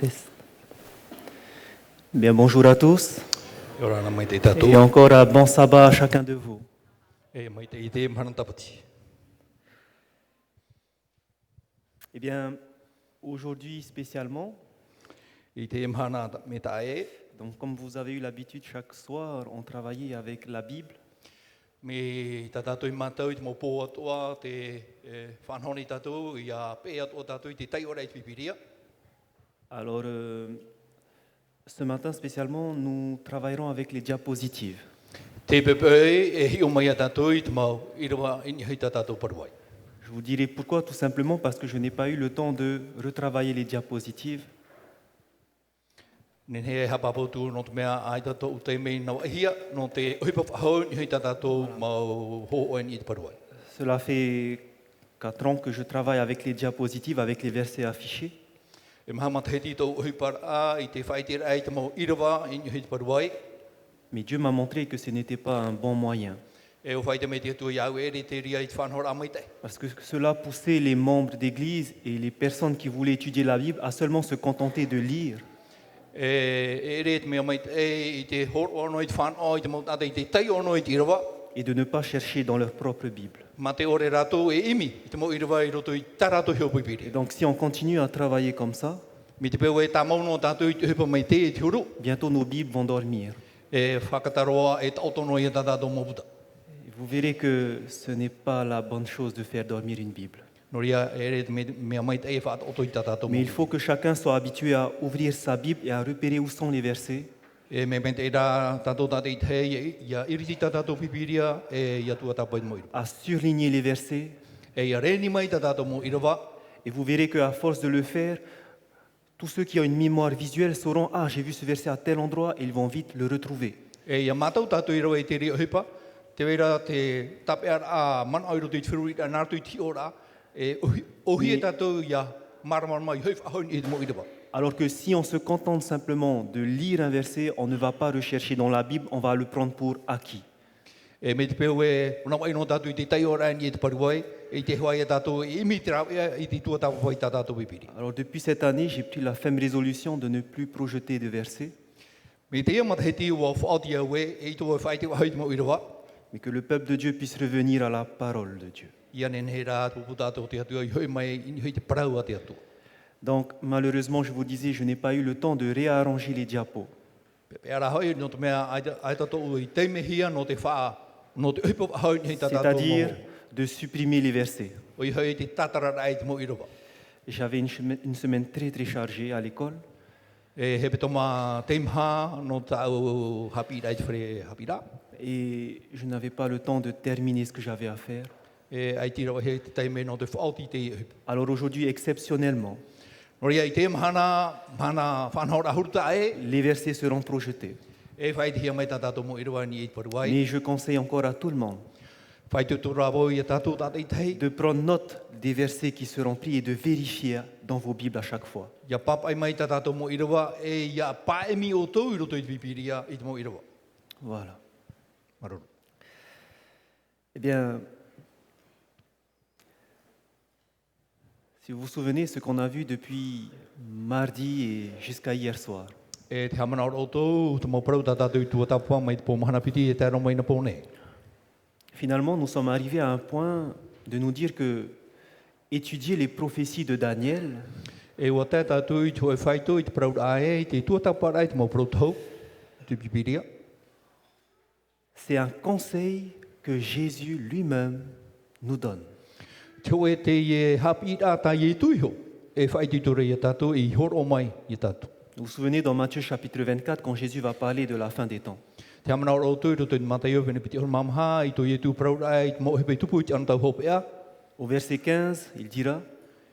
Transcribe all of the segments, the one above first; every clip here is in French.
Test. Bien, bonjour à tous Yorana mai te et tatou encore un bon sabbat à chacun de vous. e mai te ite mhana tapati. Eh bien, aujourd'hui spécialement, I te mhana me tae donc comme vous avez eu l'habitude, chaque soir, on travaillait avec la Bible. me tatato I matau I te mopo atua te whanhoni tatou I a pe atua tatou I te tai ora I te pipiria. Alors, ce matin spécialement, nous travaillerons avec les diapositives. Te pepei e hi o mai a tatou I te mau I rawa I ni hei tatatou paruai. Je vous dirai pourquoi, tout simplement parce que je n'ai pas eu le temps de retravailler les diapositives. Nen he hapapotu no te mea ai tatou te mei na wahia no te ohipa whahau ni hei tatatou mau ho oen I te paruai. Cela fait 4 ans que je travaille avec les diapositives, avec les versets affichés. E maha mataheti tau ohipar a I te whaitira ai te mau I rawa I ni hei te paruai. Mais Dieu m'a montré que ce n'était pas un bon moyen. E o whaite me te tua iau e re te ria I te whanhora a mai te. Parce que cela poussait les membres d'église et les personnes qui voulaient étudier la Bible à seulement se contenter de lire. E re te mea mai te I te hor ono I te whanau I te mau tata I te tai ono I te irawa. Et de ne pas chercher dans leur propre Bible. Ma te ore rato e imi I te mau irawa I roto I tarato heo Et pipiri. donc si on continue à travailler comme ça, Mi te peo e tā mauno tātou I te hupa mai te I te huru. bientôt nos Bibles vont dormir. E whakataroa e tautono I a tātou moputa. Et vous verrez que ce n'est pas la bonne chose de faire dormir une Bible. Noria e re te mea mai te e whaatoto I tā tātou Mais il moputa. faut que chacun soit habitué à ouvrir sa Bible et à repérer où sont les versets. E me me te rā tātou tātou I te hei Ia iriti tā tātou pipiria e ia tua tāpai mo irawa. À surligner les versets. E ia reni mai tā tātou mo irawa. Et vous verrez qu'à force de le faire, tous ceux qui ont une mémoire visuelle sauront « Ah, j'ai vu ce verset à tel endroit » et ils vont vite le retrouver. E ia mātou tātou I rawa I te ria hipa, te wera te tape a man au roto I te whiru I nārtu I ti ora, e ohi e tātou ia maramar mai hoi whahau I te mo I rawa. Alors que si on se contente simplement de lire un verset, on ne va pas rechercher dans la Bible, on va le prendre pour acquis. E me te peo e, una wai no tātou I te tai ora ni e te paruai, e te hoa e tātou I imi te rau I te tua tātou whai tā tātou pipiri. Alors depuis cette année, j'ai pris la ferme résolution de ne plus projeter de versets, Me te ia mataheti ua whaoti au e I tua whai te wahau I te mo I rawa, mais que le peuple de Dieu puisse revenir à la parole de Dieu. ia nen he rā tupu tātou te atua I hoi mai I hoi te parau a te atua. Donc malheureusement, je vous disais, je n'ai pas eu le temps de réarranger les diapos. Pe ara hoi no te mea ai tātou I te mehia no te wha, no te uipa wahau ni hei tā tātou C'est-à-dire mo. de supprimer les versets. O I hoi te tatara ai te mo I rawa. J'avais une semaine très chargée à l'école. E he peto mā teimha no tāu hapi rai te whare hapi rā. Et je n'avais pas le temps de terminer ce que j'avais à faire. E ai tira he te teime no te whaoti te iuhipa. Alors aujourd'hui, exceptionnellement, Nori ai te mahana whanhaura huruta e, les versets seront projetés. e whai te hia mai tā tātou mo irawa ni i te paruai. Mais je conseille encore à tout le monde Whai te tura wau I a tātou tātou I tei. de prendre note des versets qui seront pris et de vérifier dans vos Bibles à chaque fois. Ia papai mai tā tātou mo irawa, e ia paemi o tau I roto I te pipiria I te mo irawa. Voilà. Maruru. Eh bien, si vous vous souvenez, ce qu'on a vu depuis mardi et jusqu'à hier soir, E te hamana o tau, te mo parau tā tātou I tua tapua mai te pō mahana piti e tēro mai na pōne. finalement, nous sommes arrivés à un point de nous dire que étudier les prophéties de Daniel, E ua tā tātou I tua whaito I te parau ae, I te tua tapua rai te mo parau tau, I te pipiria. c'est un conseil que Jésus lui-même nous donne. Te oe te e hapi I tā I tuiho, e whaiti ture I tātou I horo mai I tātou. Vous vous souvenez dans Matthieu chapitre 24, quand Jésus va parler de la fin des temps. Te hamana o tau roto I Mataio vene piti hor mamha, I to I tu parau rai, I te mo hepe tupu I te anatau hopea, Au verset 15, il dira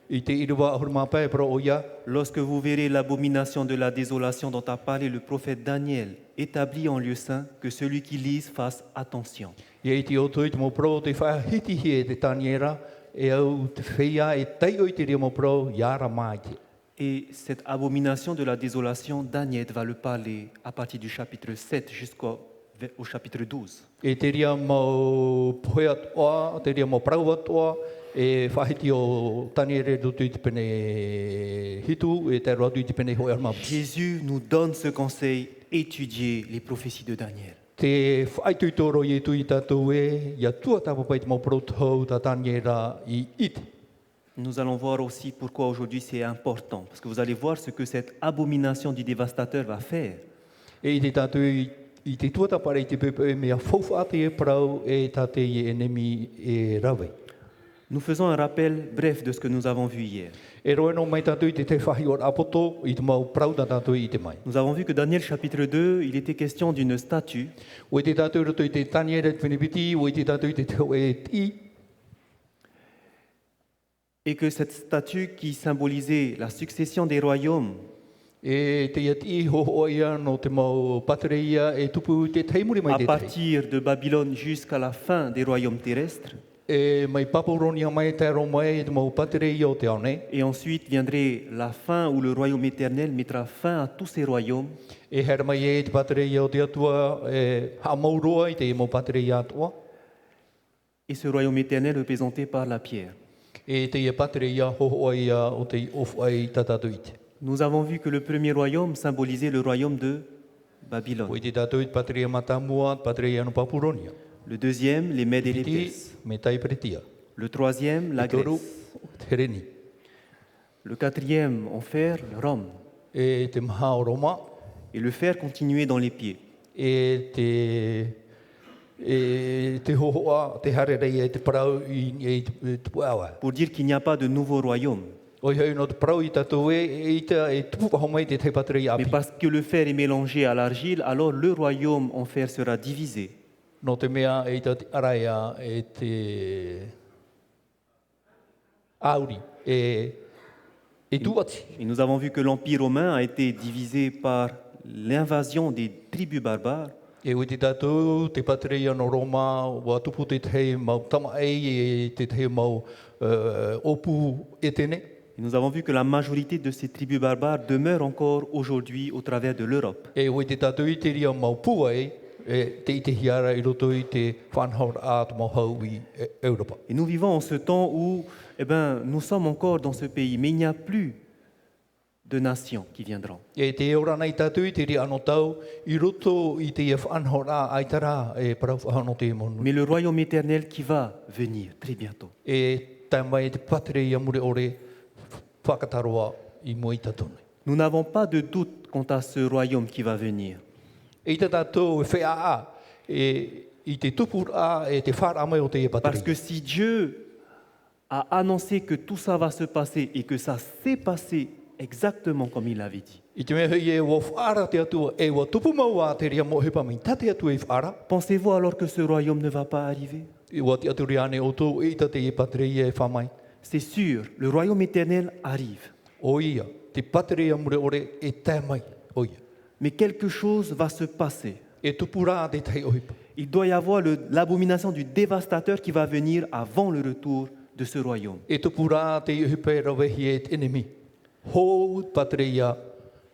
I te iriwa hor mapa e parau o ia, « Lorsque vous verrez l'abomination de la désolation dont a parlé le prophète Daniel, établie en lieu saint, que celui qui lise fasse attention. Ia I te o tau I te mo parau te whahiti hi e te taniera, e au te whia e tei o I te ria mo parau, iara mai te. » Et cette abomination de la désolation, Daniel va le parler à partir du chapitre 7 jusqu'au au chapitre 12. E te ria mau poea toa, te ria mau praua toa, e whahiti o tani re rutu i te pene hitu, e te roatu i te pene hoi arma. Jésus nous donne ce conseil, étudier les prophéties de Daniel. Te whaitu i toro i tu i tātou e, ia tua tāpapai te mau protau tā tani e rā i iti. Nous allons voir aussi pourquoi aujourd'hui c'est important, parce que vous allez voir ce que cette abomination du dévastateur va faire. E i te tātou i te tuatapare i te pepe mea whauwhaate e parau e tate i enemi e rawe. Nous faisons un rappel bref de ce que nous avons vu hier. E roe no mai tātou i te whahi o apoto i te mau parau tā tātou i te mai. Nous avons vu que Daniel chapitre 2, il était question d'une statue O i te tātou roto i te tani e re whenipiti, o i te tātou i te teo e ti, et que cette statue qui symbolisait la succession des royaumes e te ia ti hoho ia no te mau patereia e tupu i te teimuri mai à te tei. partir de Babylone jusqu'à la fin des royaumes terrestres, E mai paporonia mai te aro mai e te mau patereia o te aone. et ensuite viendrait la fin où le royaume éternel mettra fin à tous ces royaumes, E hera mai e te patereia o te atua e hamauroa i te mau patereia atua. et ce royaume éternel représenté par la pierre. E te ia patereia hoho ia o te ofu ai tatatu ite. Nous avons vu que le premier royaume symbolisait le royaume de Babylone. O i te tātou i te patereia matamua, patereia no paporonia. Le deuxième, les Mèdes et les Piti Perses. me tai pretia. Le troisième, la I toru, Grèce. te reni. Le quatrième, en fer, Rome. E te maha o Roma, Et le fer continuait dans les pieds. e te hohoa, te harerei e te parau i te puawa. Pour dire qu'il n'y a pas de nouveau royaume. O i no te parau i tātou e tupu pahomai te te paterei Mais api. parce que le fer est mélangé à l'argile, alors le royaume en fer sera divisé. No te mea e te araia e te auri e tuati. Et nous avons vu que l'Empire romain a été divisé par l'invasion des tribus barbares. E o te tātou te paterei no Roma, wa tupu te te mau tama e te te mau opu e tene. Et nous avons vu que la majorité de ces tribus barbares demeurent encore aujourd'hui au travers de l'Europe. E o te tātou i te ria mau pua e te i te hiara i roto i te whanhaur a te mau hau i Europa. Et nous vivons en ce temps où nous sommes encore dans ce pays, mais il n'y a plus de nations qui viendront. E te ora nei tātou i te ria anō tau, i roto i te whanhaur a aitara e parau whahano te monu. Mais le royaume éternel qui va venir très bientôt. E taimai te patere i amure ore whakataroa i mo i tātou. Nous n'avons pas de doute quant à ce royaume qui va venir. E te tātou e whea a, i te tupur a, e te whara mai o te e Parce patere. que si Dieu a annoncé que tout ça va se passer et que ça s'est passé exactement comme il l'avait dit, I te mea hui e wa whara te atua, e wa tupu mau a te ria mo hepa mi tate atua e whara. pensez-vous alors que ce royaume ne va pas arriver? I wa te atu ria ane o tō, e tate e patere e whamai. C'est sûr, le royaume éternel arrive. O ia, te patere amure ore e taimai. O ia. Mais quelque chose va se passer. E tupura te tei ohipa. Il doit y avoir l'abomination du dévastateur qui va venir avant le retour de ce royaume. E tupura te ohipa e rawehi e te enemi. Hou patere ia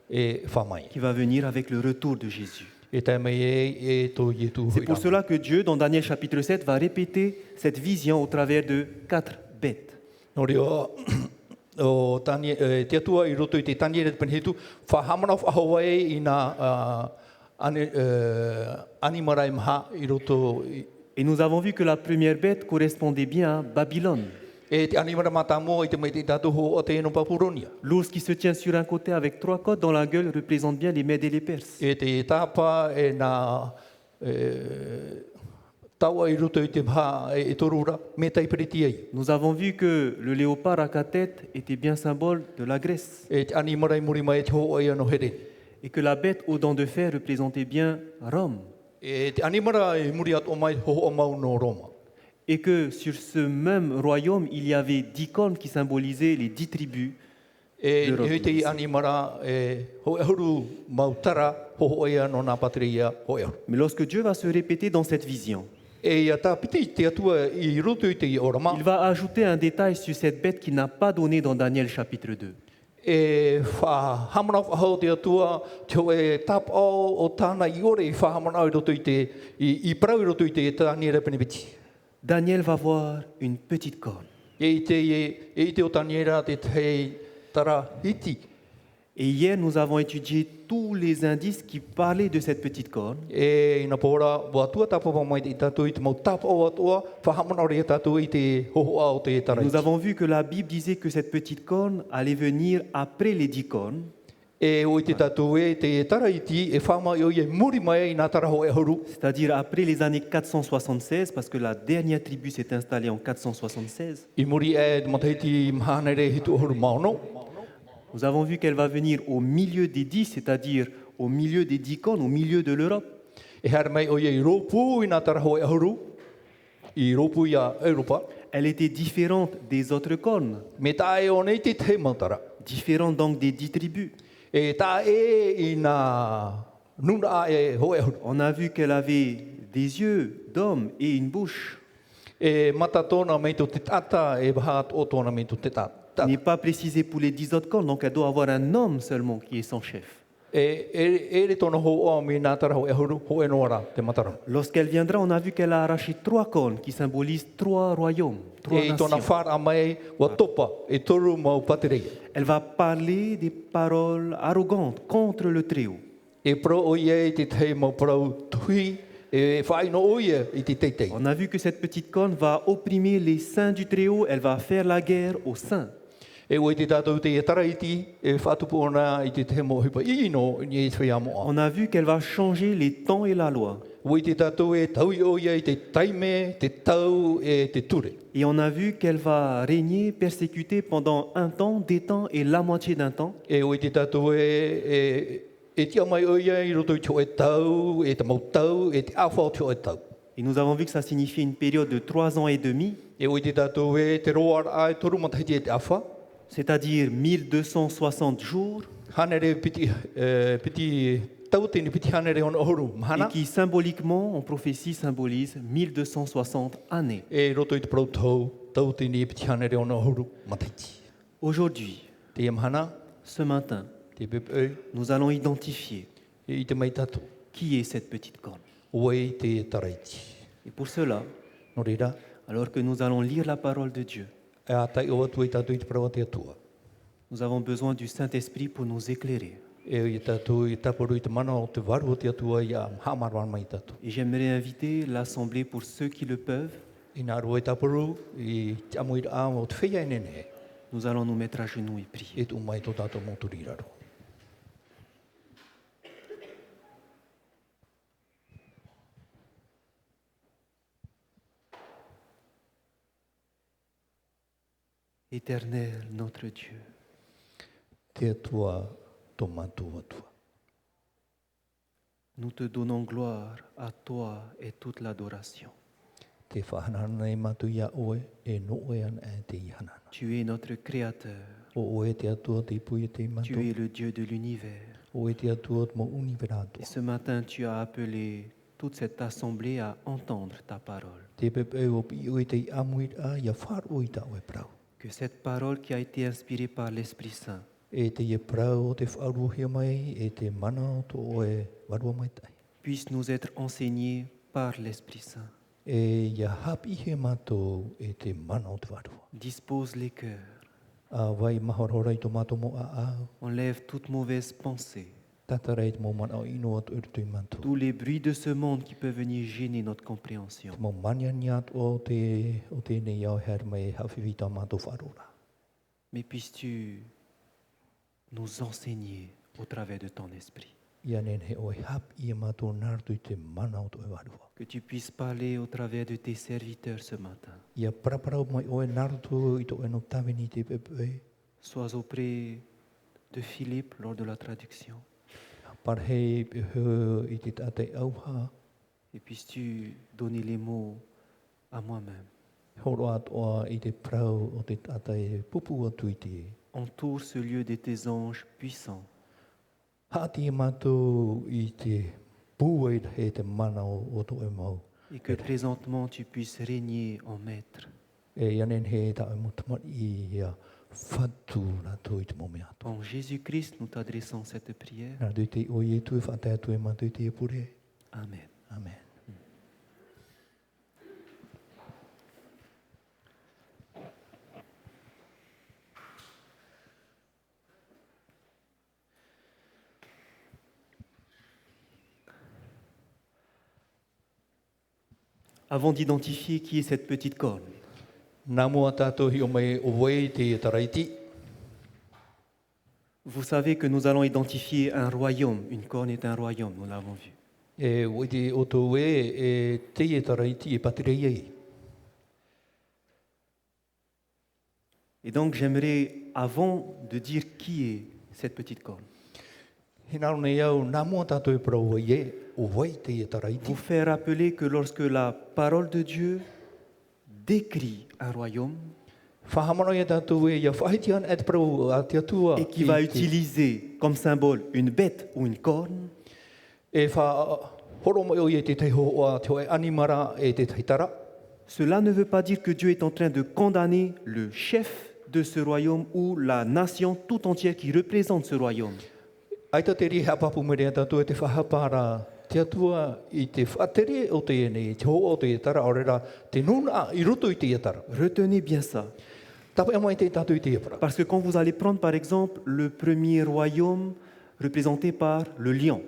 e whamai. Qui va venir avec le retour de Jésus. E taimai e tō ietu C'est pour cela que Dieu, dans Daniel chapitre 7, va répéter cette vision au travers de 4 bêtes. Nori o tani, te atua i roto i te tani e te penhetu, whahamana whahawai i nā animarai maha i roto i Et nous avons vu que la première bête correspondait bien à Babylone. e te animara matamo i te mai te tātoho o te eno papuronia. L'ours qui se tient sur un côté avec 3 côtes dans la gueule représente bien les Mèdes et les Perses. E te tāpa e nā taua i roto i te maha e torura me tai periti ai. Nous avons vu que le léopard à 4 têtes était bien symbole de la Grèce E te animarai muri mai te ho ai ano here. et que la bête aux dents de fer représentait bien Rome. E te animara e muri at o mai ho o mau no Roma. Et que sur ce même royaume, il y avait 10 cornes qui symbolisaient les 10 tribus. E L'Europe. he te animara e ho e huru mau tara ho o ia no nā patere ia ho e huru. Mais lorsque Dieu va se répéter dans cette vision, E ia tā piti te atua i roto i te i orama. il va ajouter un détail sur cette bête qu'il n'a pas donné dans Daniel chapitre 2. e wha hamana whahau te atua, teo e tap o tāna i ore i wha hamana i roto i parau i roto i te tāni repenipiti. Daniel va voir une petite corne. E te o tāniera te te tara hiti. Et hier, nous avons étudié tous les indices qui parlaient de cette petite corne. E ina pōra, wa tua tapa pa mai te tātou i te mau tapa o atua, wha hamana o rea tātou i te hohoa o te tara Nous hiti. avons vu que la Bible disait que cette petite corne allait venir après les 10 cornes. E o i te tātou e te tara hiti, e whama i o i muri mai i nā tara ho e horu. C'est-à-dire après les années 476, parce que la dernière tribu s'est installée en 476. I muri e te matahiti mahana re hitu o horu maono. Nous avons vu qu'elle va venir au milieu des 10, c'est-à-dire au milieu des 10 cornes, au milieu de l'Europe. E hara mai o i ropu i nā tara ho e horu. I ropu i a Europa. Elle était différente des autres cornes, Me tā e o nei te te mautara. différente donc des 10 tribus. E tā e i nā nuna a e ho e horu. On a vu qu'elle avait des yeux d'homme et une bouche. E mata tōna mei tō te tata, e waha o tōna mei tō te tata. Il n'est pas précisé pour les 10 autres cornes, donc elle doit avoir un homme seulement qui est son chef. E re tōna ho o mi nā tara ho e horu, ho e noara te matara. Lorsqu'elle viendra, on a vu qu'elle a arraché 3 cornes qui symbolisent 3 royaumes, 3 E i tōna nations. whara mai wa topa, e toru mau paterei. Elle va parler des paroles arrogantes contre le Très-Haut. E pro o ie i te te mau pro tui, e whaino o ie i te teitei. On a vu que cette petite corne va opprimer les saints du Très-Haut, elle va faire la guerre aux saints. E o i te tātou te e taraiti, e whatupu ona i te te mo hipa ino ni e tui amoa. On a vu qu'elle va changer les temps et la loi. O i te tātou e tau i o ia i te taime, te tau e te ture. Et on a vu qu'elle va régner persécutée pendant un temps, des temps et la moitié d'un temps. E o i te tātou e tia mai o ia i roto i tō e tau, e te mau tau, e te awhao tō e tau. Et nous avons vu que ça signifiait une période de 3 ans et demi, E o i te tātou e te roar ai toru matahiti e te awha. c'est-à-dire 1260 jours, Hanere piti, piti tau tini piti hanere on oru et mahana. qui symboliquement, en prophétie, symbolise 1260 années. E roto i te proto tau tini piti hanere on oru matahiti. Aujourd'hui, Te mahana, ce matin, te pepe nous allons identifier e i te mai tato. qui est cette petite corne. O e te taraiti. Et pour cela, No reira, alors que nous allons lire la parole de Dieu, e a tai o atu i tato i te prawa te atua. nous avons besoin du Saint-Esprit pour nous éclairer. E i tato i taporu i te mana o te waru o te atua i a hamarwan mai tato. Et j'aimerais inviter l'Assemblée, pour ceux qui le peuvent, I nā rua i taporu i te amu i a o te whia nene. nous allons nous mettre à genoux et prier. E tu mai tō tātou mōturi raro. Éternel, notre Dieu, Te atua tō mātou atua. nous te donnons gloire à toi et toute l'adoration. Te whahanana e mātou ia oe, e no oe ana e te ihanana. Tu es notre Créateur, O oe te atua te ipui e te tu mātou. es le Dieu de l'univers. O e te atua mo univerato. Et ce matin, tu as appelé toute cette assemblée à entendre ta parole. Te pepe o pi o e te amuit a ia wharu i ta oe prau. Que cette parole qui a été inspirée par l'Esprit Saint E te ia prau o te wharuhia mai, e te mana o tō oe warua mai tai. puisse nous être enseignée par l'Esprit Saint. E ia hapi he mātou e te mana o te warua. Dispose les cœurs, A vai mahorora i tō mātou mo a au. enlève toute mauvaise pensée, Tatarei te mo mana o ino atu uru tui mātou. tous les bruits de ce monde qui peuvent venir gêner notre compréhension. Te mo mania ni atu o te nei au her mai hawhiwi tā mātou wharora. Mais puisses-tu nous enseigner au travers de ton esprit. Ia nen he oe hap i mātou nārtu i te mana o tō e warua. Que tu puisses parler au travers de tes serviteurs ce matin. Ia paraparau mai oe nārtu i tō e no tawini te pepe. Sois auprès de Philippe lors de la traduction. Parhei pehe i te tate auha. Et puisses-tu donner les mots à moi-même. Horo atoa i te prau o te tata e pupu atu i te. Entoure ce lieu de tes anges puissants. Hati e mātou i te pūe he te mana o tō e mau. Et que présentement tu puisses régner en maître. E ianen he ta e mutamat i ia whatu rātou i te mome atu. En Jésus-Christ, nous t'adressons cette prière. Nā tui te o i e tui whātai atu e mātui te e pure. Amen. Amen. Avant d'identifier qui est cette petite corne, Nā mua tātou hi o mai o wei te e taraiti. vous savez que nous allons identifier un royaume. Une corne est un royaume, nous l'avons vu. E wei te o tō e te e taraiti e patirei ei. Et donc j'aimerais, avant de dire qui est cette petite corne, He naro nei au, nā mua tātou e parau wei e o wei te e taraiti. vous faire rappeler que lorsque la parole de Dieu décrit un royaume Whahamano ia tātou e ia whahiti an e te parau a te atua. et qui va utiliser comme symbole une bête ou une corne, E wha horo mai o i e te teiho o a te oe animara e te teitara. cela ne veut pas dire que Dieu est en train de condamner le chef de ce royaume ou la nation tout entière qui représente ce royaume. Aita te ri hea papu mere tātou e te whahapara te atua i te whatere o te ene, te ho o te etara, orera te nuna i roto i te etara. Retenez bien ça. Tapa e mai te tātou i te epara. Parce que quand vous allez prendre par exemple le premier royaume représenté par le lion,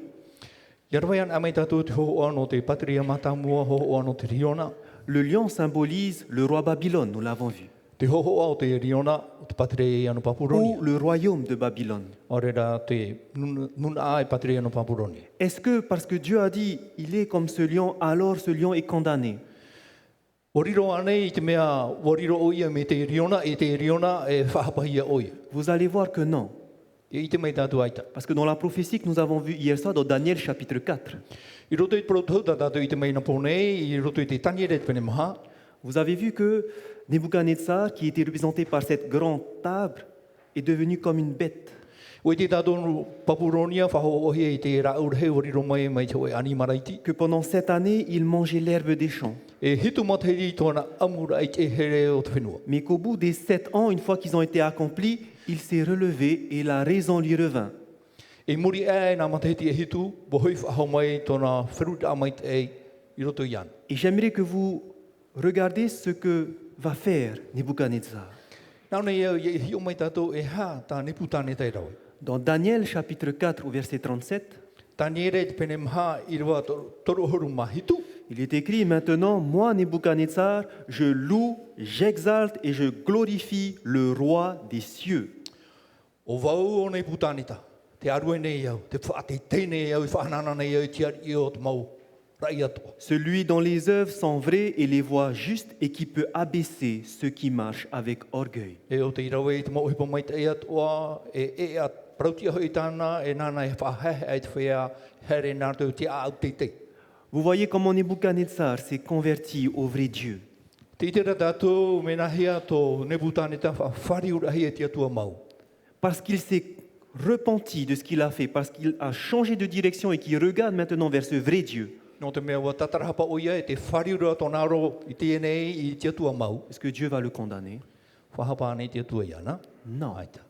Ia rawai an amai tātou te ho o ano te patria matamua, ho o ano te riona. le lion symbolise le roi Babylone, nous l'avons vu, Te ho o te riona, o te patria i ano papuroni. ou le royaume de Babylone. Orera te nuna a e patria i ano papuroni. Est-ce que parce que Dieu a dit il est comme ce lion, alors ce lion est condamné? Oriro anei i te mea, oriro o ia me te riona, e te riona e whahapahia o ia. Vous allez voir que non. E i te mai tātou aita. Parce que dans la prophétie que nous avons vue hier soir, dans Daniel chapitre 4, I roto i te protouta tātou i te mai na ponei, i roto i te taniere te pene maha. vous avez vu que Nebuchadnezzar, qui était représenté par cette grande table, est devenu comme une bête. O i te tātou papuronia, whaho ohi i te raurhe oriro mai mai te oe animaraiti. Que pendant 7 années, il mangeait l'herbe des champs. E hitu materi tōna amura i te here o te whenua. Mais qu'au bout des 7 ans, une fois qu'ils ont été accomplis, il s'est relevé et la raison lui revint. E muri e nā matahiti e hitu, bohoi whahau mai tōna wheruta amai te e i roto i ana. Et j'aimerais que vous regardiez ce que va faire Nebuchadnezzar. Nā nei au i hi o mai tātou e hā tā nepu tāne tei rawe. Dans Daniel chapitre 4 au verset 37, Taniere te pene maha i roa toru horu mahitu. il est écrit: Maintenant, moi, Nebuchadnezzar, je loue, j'exalte et je glorifie le roi des cieux. O vau o nei putanita, te arue nei au, te whaate tēnei au, i whahanana nei au, te ari o te mau rai atua. Celui dont les œuvres sont vraies et les voies justes et qui peut abaisser ceux qui marchent avec orgueil. E o te irawe i te mau hipa mai te e atua, e at prautia hoi tāna, e nāna e whahehe ai te whea, here nā tau te au te te. Vous voyez comment Nebuchadnezzar s'est converti au vrai Dieu. Te itera tātou, me nahia tō nebutanita, whari ura hia te atua mau. Parce qu'il s'est repenti de ce qu'il a fait, parce qu'il a changé de direction et qu'il regarde maintenant vers ce vrai Dieu. No te mea wa tatarahapa o ia, e te whari ura tōna aro i tēnei i te atua mau. Est-ce que Dieu va le condamner? Whahapa anei te atua iana. Non, Aita.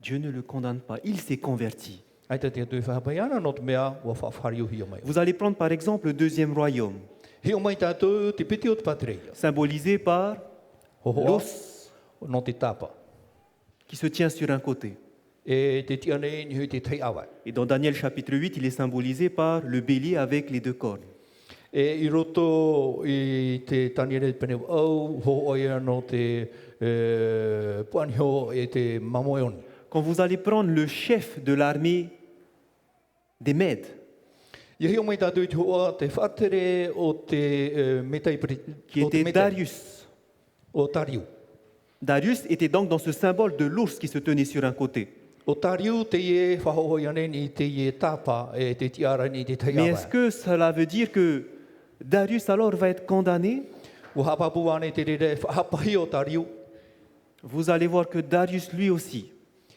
Dieu ne le condamne pas. Il s'est converti. Aita te atua i whahapa iana, no te mea wa whawhari o hia mai. Vous allez prendre par exemple le deuxième royaume, He o mai tātou te piti o te patreia. symbolisé par Hohoa, l'os no te tapa. qui se tient sur un côté. E te tia nei ni hui te tei awai. Et dans Daniel chapitre 8, il est symbolisé par le bélier avec les 2 cornes. E i roto i te taniere pene au, ho oia no te puanhio e te mamoeoni. Quand vous allez prendre le chef de l'armée des Mèdes, Ia hi o mai tātou i te hoa te whatere o te metai qui était Darius. O Tariu. Darius était donc dans ce symbole de l'ours qui se tenait sur un côté. O Tariu te ie whahohoi ane ni te ie tapa e te tiara ni te tei Mais est-ce awai. que cela veut dire que Darius alors va être condamné? O hapapu ane te rere whahapahi o Tariu. Vous allez voir que Darius lui aussi,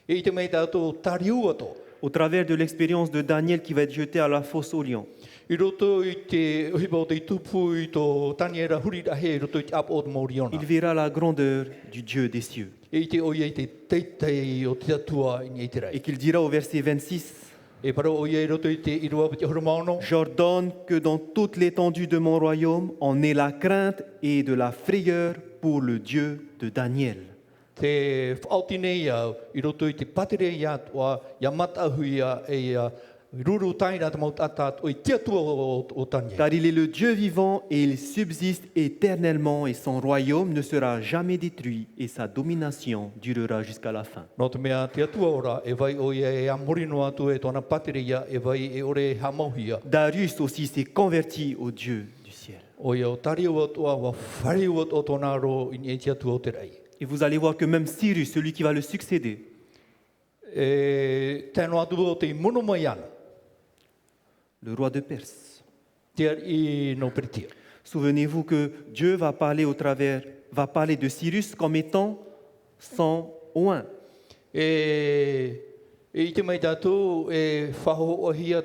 E i te mei tātou Tariu ato. au travers de l'expérience de Daniel qui va être jeté à la fosse au lion, I roto I te ohipa o te tupu I tō taniera huri rahe I roto I te apo o te Moriona. Il verra la grandeur du Dieu des cieux. I te oia I te teitei o te atua I nei te Et rai. qu'il dira au verset 26, E para oia I roto I te irua te horomaono. j'ordonne que dans toute l'étendue de mon royaume, on ait la crainte et de la frayeur pour le Dieu de Daniel. Te whaotine ia I roto I te patere ia tua ia matahui ia e ia ruru taina te mautatat o I te atua o tania. Car il est le Dieu vivant et il subsiste éternellement et son royaume ne sera jamais détruit et sa domination durera jusqu'à la fin. No te mea te atua ora e vai o ia e amorino atu e tōna patere ia e vai e ore hamauhia. Darius aussi s'est converti au Dieu du ciel. O ia o tariu atua wa whariu o tōna ro I ni e te atua o te rei. Et vous allez voir que même Cyrus, celui qui va le succéder, E tēno atu o te mono mai ana. le roi de Perse. Te I no peritia. Souvenez-vous que Dieu va parler de Cyrus comme étant son oint. E I te mai tātou e whaho o hia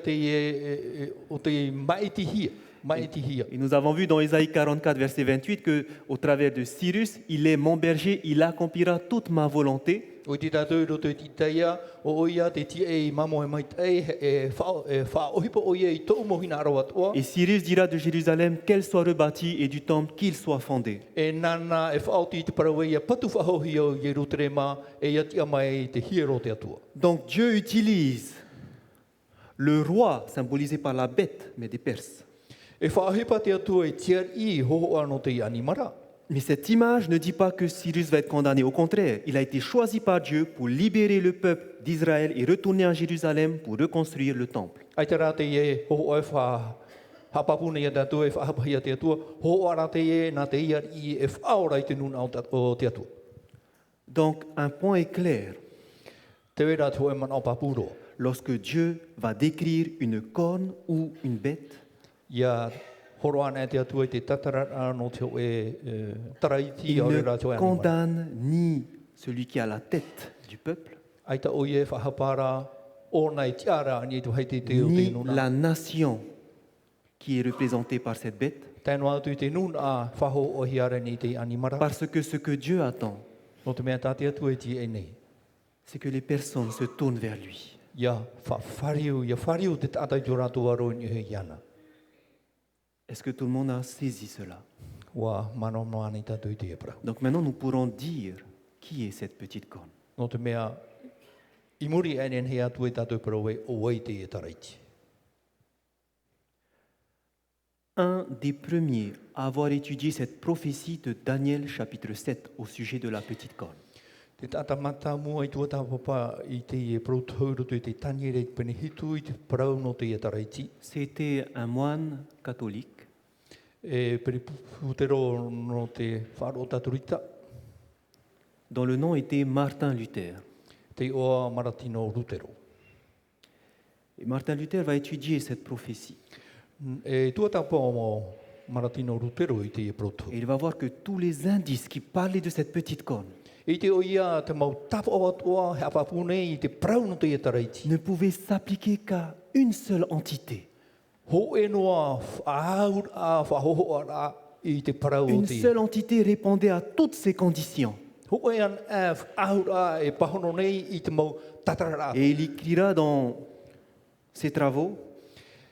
o te maitihia. Maitihia. Et nous avons vu dans Ésaïe 44, verset 28, que au travers de Cyrus, il est mon berger, il accomplira toute ma volonté. O te tātou I roto I te taia, o ia te tia e mamo e mai tai e whaohipa o ia I tō mohina arawa toa. Et Cyrus dira de Jérusalem qu'elle soit rebâtie et du temple qu'il soit fondé. E nana e whaoti te parawe ia patu whahohi o Jerusalema e ia tia mai te hiero te atua. Donc Dieu utilise le roi, symbolisé par la bête, mais des Perses. E whaohipa te atua e tia I hoho ano te animara. Mais cette image ne dit pas que Cyrus va être condamné. Au contraire, il a été choisi par Dieu pour libérer le peuple d'Israël et retourner à Jérusalem pour reconstruire le temple. Ai te rā te e hoho e hapapuna ia tātou e whahapahia te atua, hoho ara te e nā te ia I e whaora I te nuna o te atua. Donc un point est clair. Te wera te hoe mana o papuro. Lorsque Dieu va décrire une corne ou une bête, Ia horo ana te atua I te tatara no te taraiti il o ne rā te hoe animara. condamne ni celui qui a la tête du peuple, Ai ta o ie whahapara o nei tiara ni tu hei te o te ni nuna. la nation qui est représentée par cette bête, Tēnō atu I te nuna whaho o hiara ni te animara. parce que ce que Dieu attend, No te mea tāte atu e ti e nei. c'est que les personnes se tournent vers lui. Ia whariu te tātai tō rātou aro ni he iana. Est-ce que tout le monde a saisi cela? Wa mano noani tātou I te epra. Donc maintenant, nous pourrons dire qui est cette petite corne. No te mea I muri enen he atu e tātou parawe o wai te e taraiti. Un des premiers à avoir étudié cette prophétie de Daniel chapitre 7 au sujet de la petite corne. Te tata mata mua I tua tāpapa I te e protauro tu te taniere I pene hitu I te parau no te e taraiti. C'était un moine catholique E pere putero no te wharo taturita. dont le nom était Martin Luther. Te oa Maratino Rutero. Et Martin Luther va étudier cette prophétie. E tua tapa o Maratino Rutero I te e proto. Et il va voir que tous les indices qui parlaient de cette petite corne I te o ia te mau tapa o atua he apapune I te parau no te e taraiti. ne pouvaient s'appliquer qu'à une seule entité, Ho e noa whaahur a whahoho ara I te parau o une te. seule entité répondait à toutes ces conditions. Ho e an a whaahur a e pahono nei I te mau tatarara. Et il écrira dans ses travaux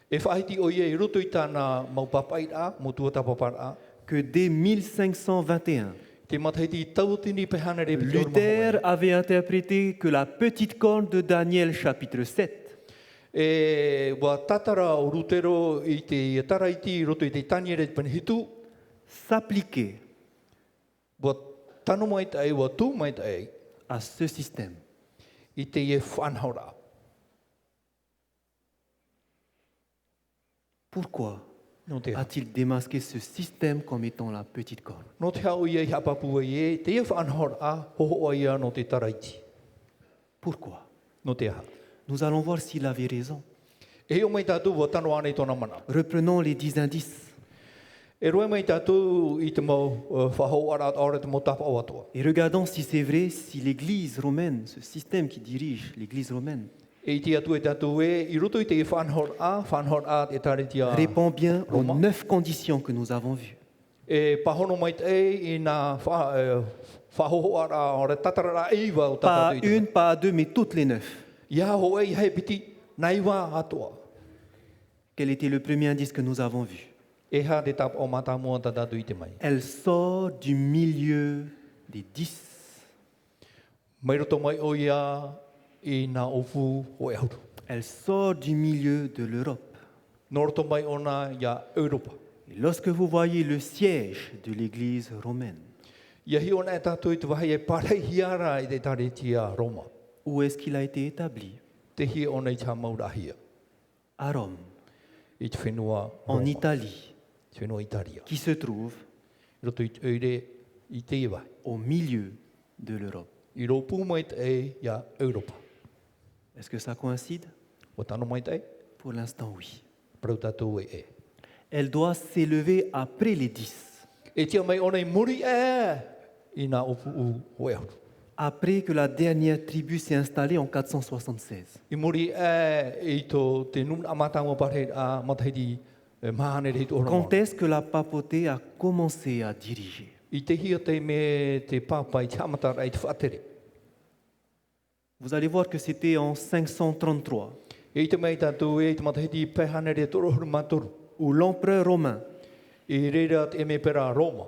E whaiti o ia I roto I tāna mau papai a, mo tua tapapar a. que dès 1521, Te mataiti tautini pehana re Luther avait interprété que la petite corne de Daniel chapitre 7 E wa tatara o Rutero I te taraiti I roto I te taniere pane hitu. s'appliquait Wa tano mai tai, wa tū mai tai. à ce système. I te e whanhaura. Pourquoi No te a-t-il démasqué ce système comme étant la petite corne? No te hau ia I hapapu e te e whanhaura hoho o ia no te taraiti. Pourquoi? No te ha. Nous allons voir s'il avait raison. E heo mai tātou wa tano ane tōna mana. Reprenons les 10 indices E roe mai tātou I te mau whahau ara ora te mau tapa o atua. et regardons si c'est vrai, si l'Église romaine, ce système qui dirige l'Église romaine, E te atu e tatu e, I roto I te whanhor a te tare tia répond bien aux Roma. 9 conditions que nous avons vues. E pahono mai te I nā whahoho ara o re tatarara eiwa o Pas tatatu I te une, pas deux, mais toutes les 9. Ia ho e hei piti, nai wā atoa. Quel était le premier indice que nous avons vu? E ha te tap o mata mua tatatu I te mai. Elle sort du milieu des 10. Mai roto mai o ia I nā ofu o e hauru. Elle sort du milieu de l'Europe. Nō roto mai ona ia Europa. Et lorsque vous voyez le siège de l'Église romaine, Ia hi ona e tātou I te wahi e parei hiara I te tare tia Roma. où est-ce qu'il a été établi? Te hi ona I tā maurahia. À Rome, I te whenua en Roma. Italie, Te whenua Italia. qui se trouve Roto I te eire I te iwa. au milieu de l'Europe. I ropu mai te e ia Europa. Est-ce que ça coïncide? O tano mai te e, Pour l'instant, oui. parau tātou e e. Elle doit s'élever après les 10, E tia mai ona I muri e I nā ofu u o e hauru. après que la dernière tribu s'est installée en 476. I muri e I tō te nun amatanga pare a matahiti mahane rei tō Quand est-ce que la papauté a commencé à diriger? I te hia te me te papa I te amatara I te whaatere. Vous allez voir que c'était en 533, I te mei tātou e te matahiti pehane rei tō rohuru matoru. où l'empereur romain, I reira te me pera Roma.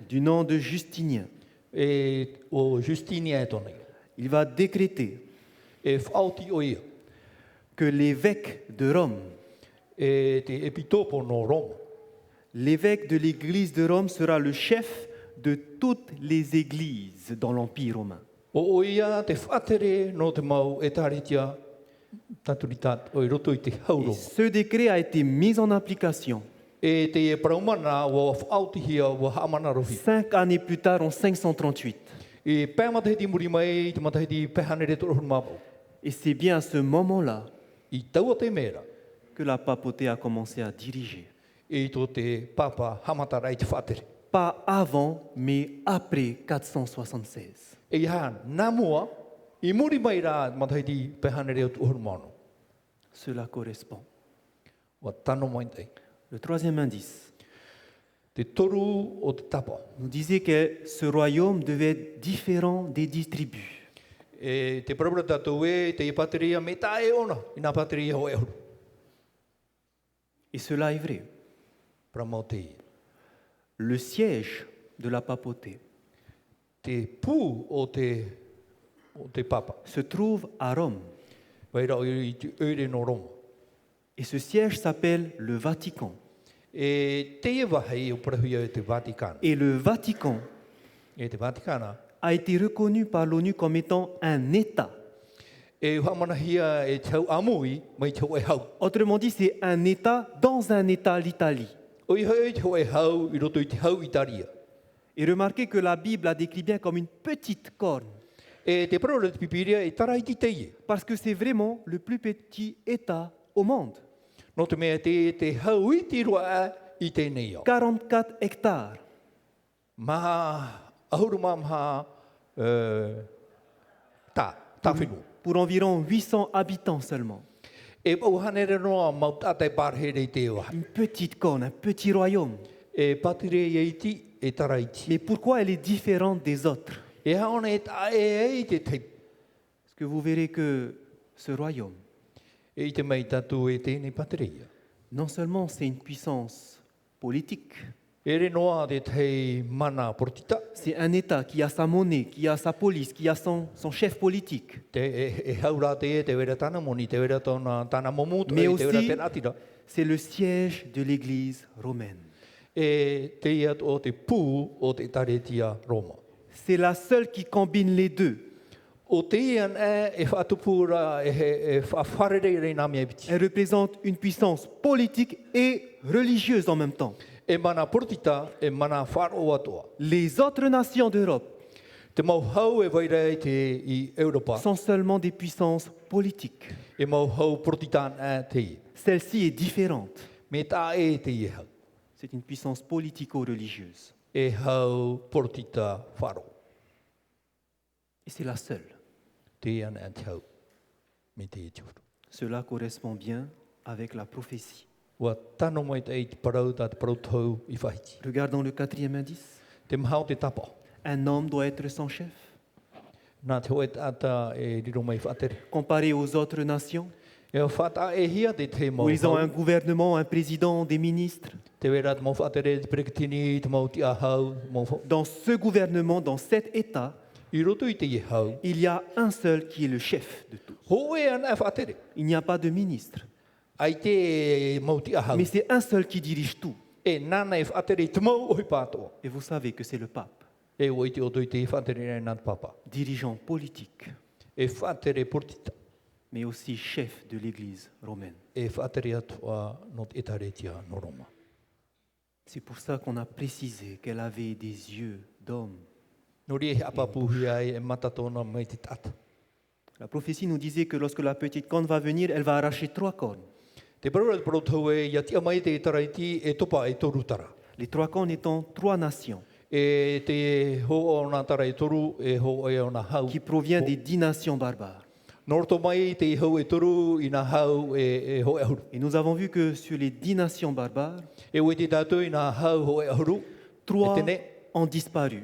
du nom de Justinien, E o Justinia e tōnei. il va décréter E whaoti o ia. que l'évêque de Rome, E te epitopo no Roma. l'évêque de l'église de Rome sera le chef de toutes les églises dans l'Empire romain. O ia te whaatere no te mau e taritia taturitat o I roto I te Et hauro. ce décret a été mis en application E te e praumana o whaotihia o haamana rohi. 5 années plus tard, en 538. E pēr matahiti muri mai, te matahiti pehane re torohuru mapau. Et c'est bien à ce moment-là I taua te mera, que la papauté a commencé à diriger. e tō te papa hamatara I te whaatere. Pas avant, mais après 476. E ia nā mua, I muri mai rā matahiti pehane re torohuru mano. Cela correspond. Wa tano mai tei. Le troisième indice Te toru o te tapa. nous disait que ce royaume devait être différent des 10 tribus. E te parabura tātou e, te pateria me tā e ona, I nā pateria ho e huru. Et cela est vrai. Pramau te i. Le siège de la papauté Te pū o te papa. se trouve à Rome. Waira o I te eure no Roma. Et ce siège s'appelle le Vatican. E te ewa hei o parahuia e te Vatikana. Et le Vatican E te Vatikana, a été reconnu par l'ONU comme étant un État. e whamanahia e tau amui mai tau e hau. Autrement dit, c'est un État dans un État, l'Italie. O I hau tau e hau I roto I te hau Italia. Et remarquez que la Bible la décrit bien comme une petite corne, E te parora te pipiria e tara I ti teie. parce que c'est vraiment le plus petit État au monde. No te mea te hau I ti roa I tēnei au. 44 hectares. Maha, ahuru maha, tā whenua. Pour environ 800 habitants seulement. E au hanere noa mau tātai pārhere I te oa. Une petite corne, un petit royaume. E patire I iti, e tara iti. Mais pourquoi elle est différente des autres? E haona e tā e te teipu. Parce que vous verrez que ce royaume, E I te mei tātou e tēnei patereia. non seulement c'est une puissance politique, E re noa te tei mana portita. c'est un État qui a sa monnaie, qui a sa police, qui a son chef politique. E haura te e te wera tāna moni, te wera tāna momutu, Mais e te wera aussi- tēnā atira. C'est le siège de l'Église romaine. E te ia o te pū o te taretia Roma. C'est la seule qui combine les deux. O te ian e whaatupura e whawharere rei nā mea piti. Elle représente une puissance politique et religieuse en même temps. E mana portita, e mana wharo atoa. Les autres nations d'Europe Te mau hau e waira I te I Europa. sont seulement des puissances politiques. E mau hau portita te I. Celle-ci est différente. Me tā e te I hau. C'est une puissance politico-religieuse. E hau portita wharo. Et c'est la seule. Te ian e te hau. Me te e te uru. Cela correspond bien avec la prophétie. Ua tano mai te ei te parau tā te parau tau I whahiti. Regardons le quatrième indice. Te mahau te tapa. Un homme doit être son chef. Nā te hoe tāta e riro mai whaatere. Comparé aux autres nations, E o whata e hia te te mau où ils ont un hau. gouvernement, un président, des ministres. Te wera te mau whaatere, te perekitini, te mau ti a hau. Dans ce gouvernement, dans cet État, I roto I te I hau. il y a un seul qui est le chef de tout. Ho e ana e whaatere. Il n'y a pas de ministre, Ai te mau ti a hau. mais c'est un seul qui dirige tout. E nana e whaatere te mau oi pātoa. Et vous savez que c'est le pape, E o I te oto I te whaatere nei nā te papa. dirigeant politique, E whaatere portita. mais aussi chef de l'Église romaine. E whaatere atua no te etaretia no Roma. C'est pour ça qu'on a précisé qu'elle avait des yeux d'homme. No rie he apapuhi ai e matatona mai te tata. La prophétie nous disait que lorsque la petite corne va venir, elle va arracher 3 cornes. Te parura te parotau e ia tia mai te taraiti e topa e toru tara. Les 3 cornes étant 3 nations E te ho o nā tara e toru e ho e o nā hau. qui provient des 10 nations barbares. Norto mai te hau e toru I nā hau e ho e ahuru. Et nous avons vu que sur les 10 nations barbares, E ue te tātou I nā hau ho e ahuru. 3 E tene. ont disparu.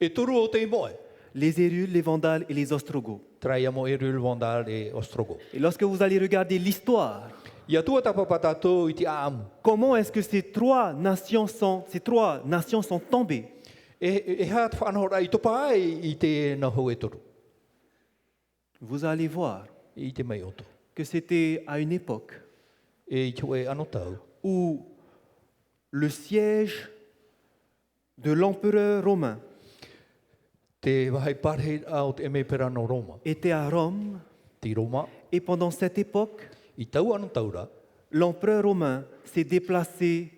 E toru o te imoe. Les Hérules, les Vandales et les Ostrogoths. Trai amo e rul vandal e ostrogo. Et lorsque vous allez regarder l'histoire, Ia tua tapapa tātou I te aamu. comment est-ce que ces 3 nations sont tombées? E hea te whanahora I topa ai I te na hau e toru. Vous allez voir I te mai oto. que c'était à une époque E I te oe ano tau. où le siège de l'empereur romain Te wahai parhe au te emepera no Roma. était à Rome. Te Roma. Et pendant cette époque, I tau ano taura. l'empereur romain s'est déplacé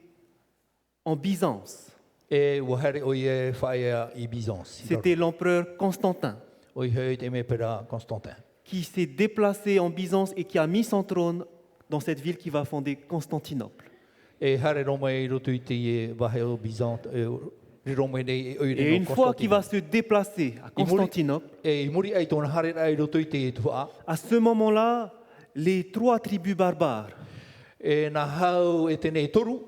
en Byzance. E wahare o e whaea I Byzance. C'était l'empereur Constantin O I hei te emepera Constantin. qui s'est déplacé en Byzance et qui a mis son trône dans cette ville qui va fonder Constantinople. E hare Roma e roto I te e wahe o Byzance. E Roma nei e oire Et no une fois qu'il va Constantinople. se déplacer à Constantinople, E I muri ai tōna hare ai roto I te tua. à ce moment-là, les 3 tribus barbares E nā hau e tēnei toru.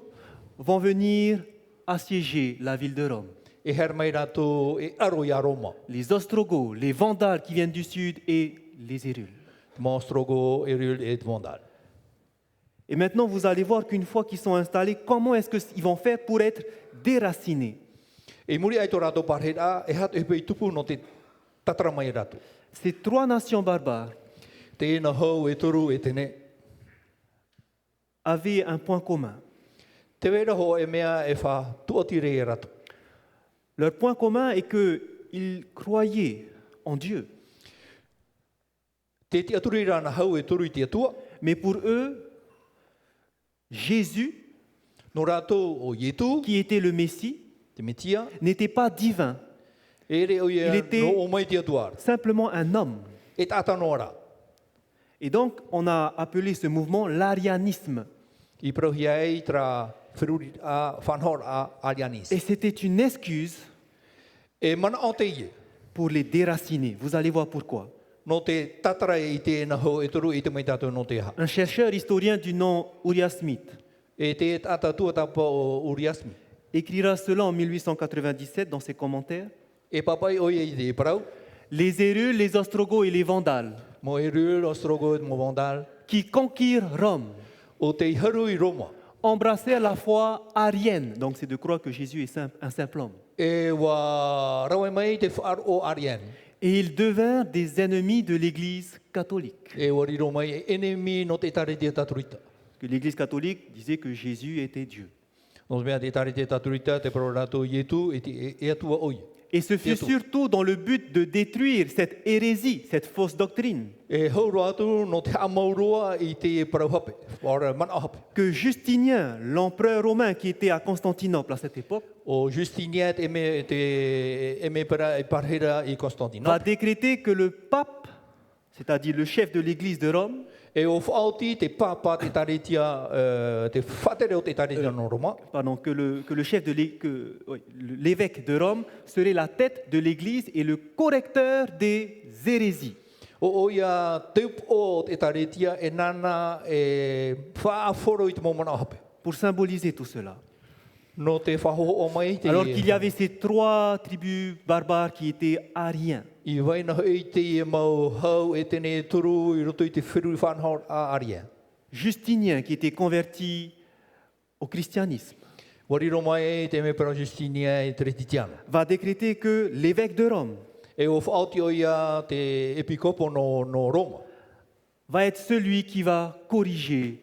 vont venir assiéger la ville de Rome. E hare mai rato e aro I a Roma. Les Ostrogoths, les Vandales qui viennent du sud et les Hérules. Te Maostrogo e rul e te vandal. Et maintenant, vous allez voir qu'une fois qu'ils sont installés, comment est-ce qu'ils vont faire pour être déracinés? E muri ai tō rato parhera e hatu hepe I tupu no te tatara mai rato. Ces 3 nations barbares Tēnā hau e toru e tēne. avaient un point commun. Te wera ho e mea e wha tuatire e rato. Leur point commun est qu'ils croyaient en Dieu. Te te aturi rana hau e toru I te atua. Mais pour eux, Jésus, No rato o Ietu, qui était le Messie, te metia. n'était pas divin, E re o Il ia était- no o mai te atuar. simplement un homme. E tata no ara. Et donc, on a appelé ce mouvement l'arianisme. I prohi ai tra whiruri a whanhor a alianis. Et c'était une excuse E mana o te ie. pour les déraciner. Vous allez voir pourquoi. No te tatara I tēnā hau e toru I te mai tātou no te ha. Un chercheur historien du nom Uriah Smith E te tata tuatapa o Uriasmi. écrira cela en 1897 dans ses commentaires. E papai o ia I te parau. Les Hérules, les Ostrogoths et les Vandales Mo e rur o strogo mo vandal. qui conquirent Rome O te haru I Roma. embrassèrent la foi arienne. Donc c'est de croire que Jésus est un simple homme. E wa rawe mai te whaar o Arian. Et ils devinrent des ennemis de l'Église catholique. E wariro mai e enemy no te tare te taturita. Que l'Église catholique disait que Jésus était Dieu. No mea te tare te taturita te parorato Ietu e atua oi. Et ce fut Bientôt. surtout dans le but de détruire cette hérésie, cette fausse doctrine, E hauro atu no te amauroa I te parauhape. Ora mana hape. que Justinien, l'empereur romain qui était à Constantinople à cette époque, O Justiniat e me para e parhera I va Constantinople. décréter que le pape, c'est-à-dire le chef de l'Église de Rome, E o whaoti te papa te taretia, te whatere o te taretia no Roma. pardon, que le chef de l'évêque de Rome serait la tête de l'Église et le correcteur des hérésies. O ia teup o te taretia e nana e whaaforo I te momana hape. pour symboliser tout cela. No te whaho o mai te Alors qu'il y avait ces trois tribus barbares qui étaient ariens. I waina hoi te e mau hau e tene turu I roto I te whiru whanhor a aria. Justinien qui était converti au christianisme Wariro mai e te me para Justinia e te retitiana. va décréter que l'évêque de Rome E o whaoti o ia te epikopo no Roma. va être celui qui va corriger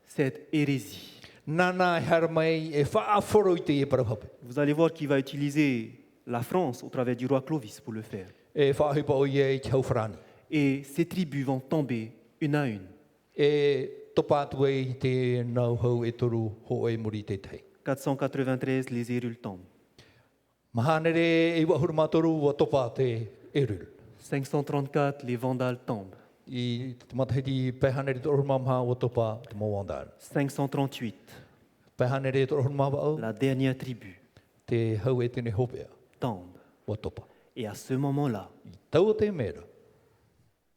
cette hérésie. Nana hara mai e whaaforo I te e parahape. Vous allez voir qu'il va utiliser la France au travers du roi Clovis pour le faire. E whaahipa o ia I te hauwharani. Et ces tribus vont tomber une à une. E topa atu e I te nau hau e toru ho e muri te tei. 493, les Hérules tombent. Mahanere e wahuru matoru wa topa te erul. 534, les Vandales tombent. I te matahiti pehanere te orumamha wa topa te mawandar. 538, Pehanere te orumamha au la dernière tribu te hau e tene hopea tombe. wa topa. Et à ce moment-là, I tau te mera,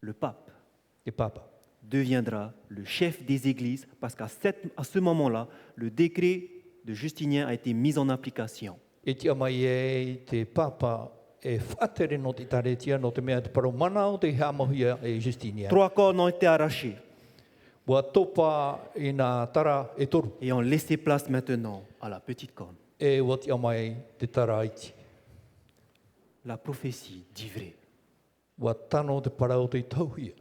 le pape te papa. deviendra le chef des églises parce qu'à ce moment-là, le décret de Justinien a été mis en application. E tia mai e te papa e whaatere no te taretia no te mea te paromana o te hamahuia e Justinia. 3 cornes ont été arrachés Wa topa I nā tara e toru. et ont laissé place maintenant à la petite corne. E wa tia mai te tara iti. La prophétie dit vrai. Wa tano te parao te tauhia.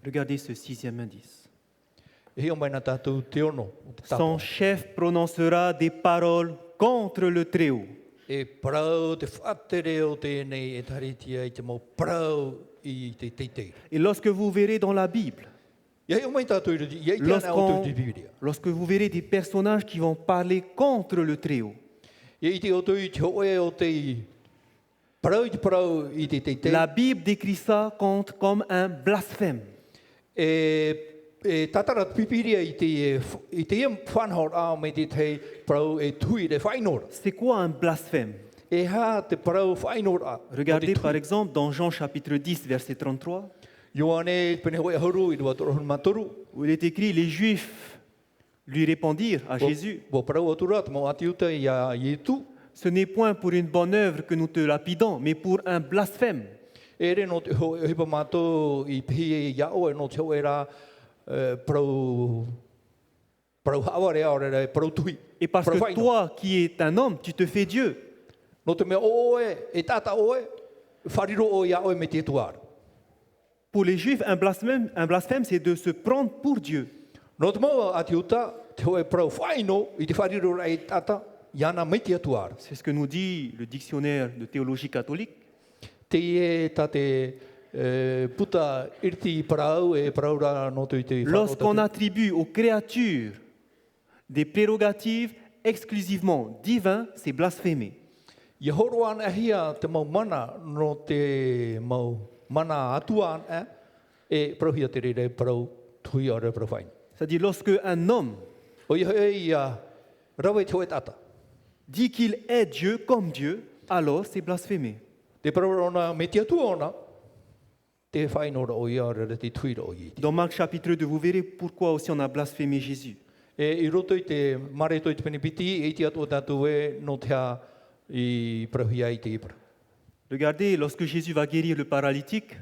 Regardez ce 6e indice. E heo mai nā tātou te ono o te Son tapa. chef prononcera des paroles contre le Très-Haut. E parao te whaatere o tēnei e taretia I te mau parao I te teitei. Et lorsque vous verrez dans la Bible, Ia heo mai tātou I rati, ia I te ana o te Biblia. lorsque vous verrez des personnages qui vont parler contre le Très-Haut, Ia I te o tui te hoe o te parao I te parao I te teitei. la Bible décrit ça comme un blasphème. E tatara pipiria I te ia whanhor a me te te parau e tui re whainora. C'est quoi un blasphème? E ha te parau whainora. Regardez par exemple dans Jean chapitre 10, verset 33, Ioane pene hoe hauru I rua torohon matoru. où il est écrit, les Juifs lui répondirent à Jésus, Bo parau atura te mau atiuta I a Ietu. ce n'est point pour une bonne œuvre que nous te lapidons, mais pour un blasphème. E re no te hipa mato I pihi e iao e no te hoe ra parau hawa rea o re parau tui. Et parce Parau que whaino. toi, qui es un homme, tu te fais Dieu. No te mea oe, e tata oe, whariro o iao e me te tuara. Pour les Juifs, un blasphème, c'est de se prendre pour Dieu. No te mau atiuta, te hoe parau whaino I te whariro rei tata, iana me te tuara. C'est ce que nous dit le dictionnaire de théologie catholique. Te e ta te puta irti parau e parau ra no te te Lorsqu'on attribue aux créatures des prérogatives exclusivement divines, c'est blasphémer. Ia horo ana hia te mau mana no te mau mana atuan e parau hia te re parau tui o re parau whain. C'est-à-dire lorsque un homme O ia e ia rawe te hoe tata. dit qu'il est Dieu comme Dieu, alors c'est blasphémer. Te parau ona me te atua ona, te whainora o ia re te tuira o i. Dans Marc chapitre 2, vous verrez pourquoi aussi on a blasphémé Jésus. E I roto I te mare to I te penipiti, e te atua tātou e no te ha I parahia I te ipara. Regardez, lorsque Jésus va guérir le paralytique,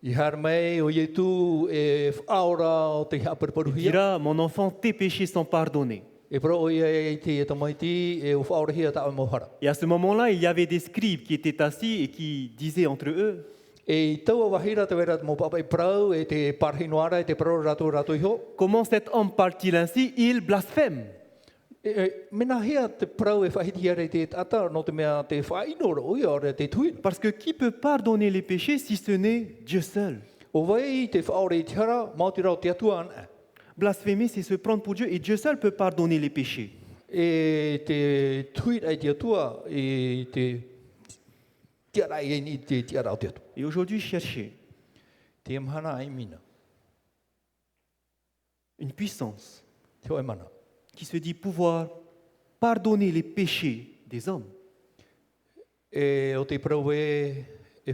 I har mei o Ietu e whaora o te il haparparuhia. dira, mon enfant, tes péchés sont pardonnés. E pro o ia e te e tamaiti e o whaora hia ta o mohara. Et à ce moment-là, il y avait des scribes qui étaient assis et qui disaient entre eux, E I taua wahira te wera mo papa I prau e te parhinoara e te prau rato iho. comment cet homme parle-t-il ainsi? Il blasphème. Mena hea te prau e whahiti are te tata no te mea te whainora o ia ore te tuina. Parce que qui peut pardonner les péchés si ce n'est Dieu seul? O vai te whaore I te hara, mau te rau te atua ana. Blasphémer, c'est se prendre pour Dieu et Dieu seul peut pardonner les péchés. E te tuina e te atua e te tiara e ni te tiara o te atua. Et aujourd'hui, cherchez Te mhana ai mina, une puissance te oi mana. qui se dit pouvoir pardonner les péchés des hommes. E o te prau e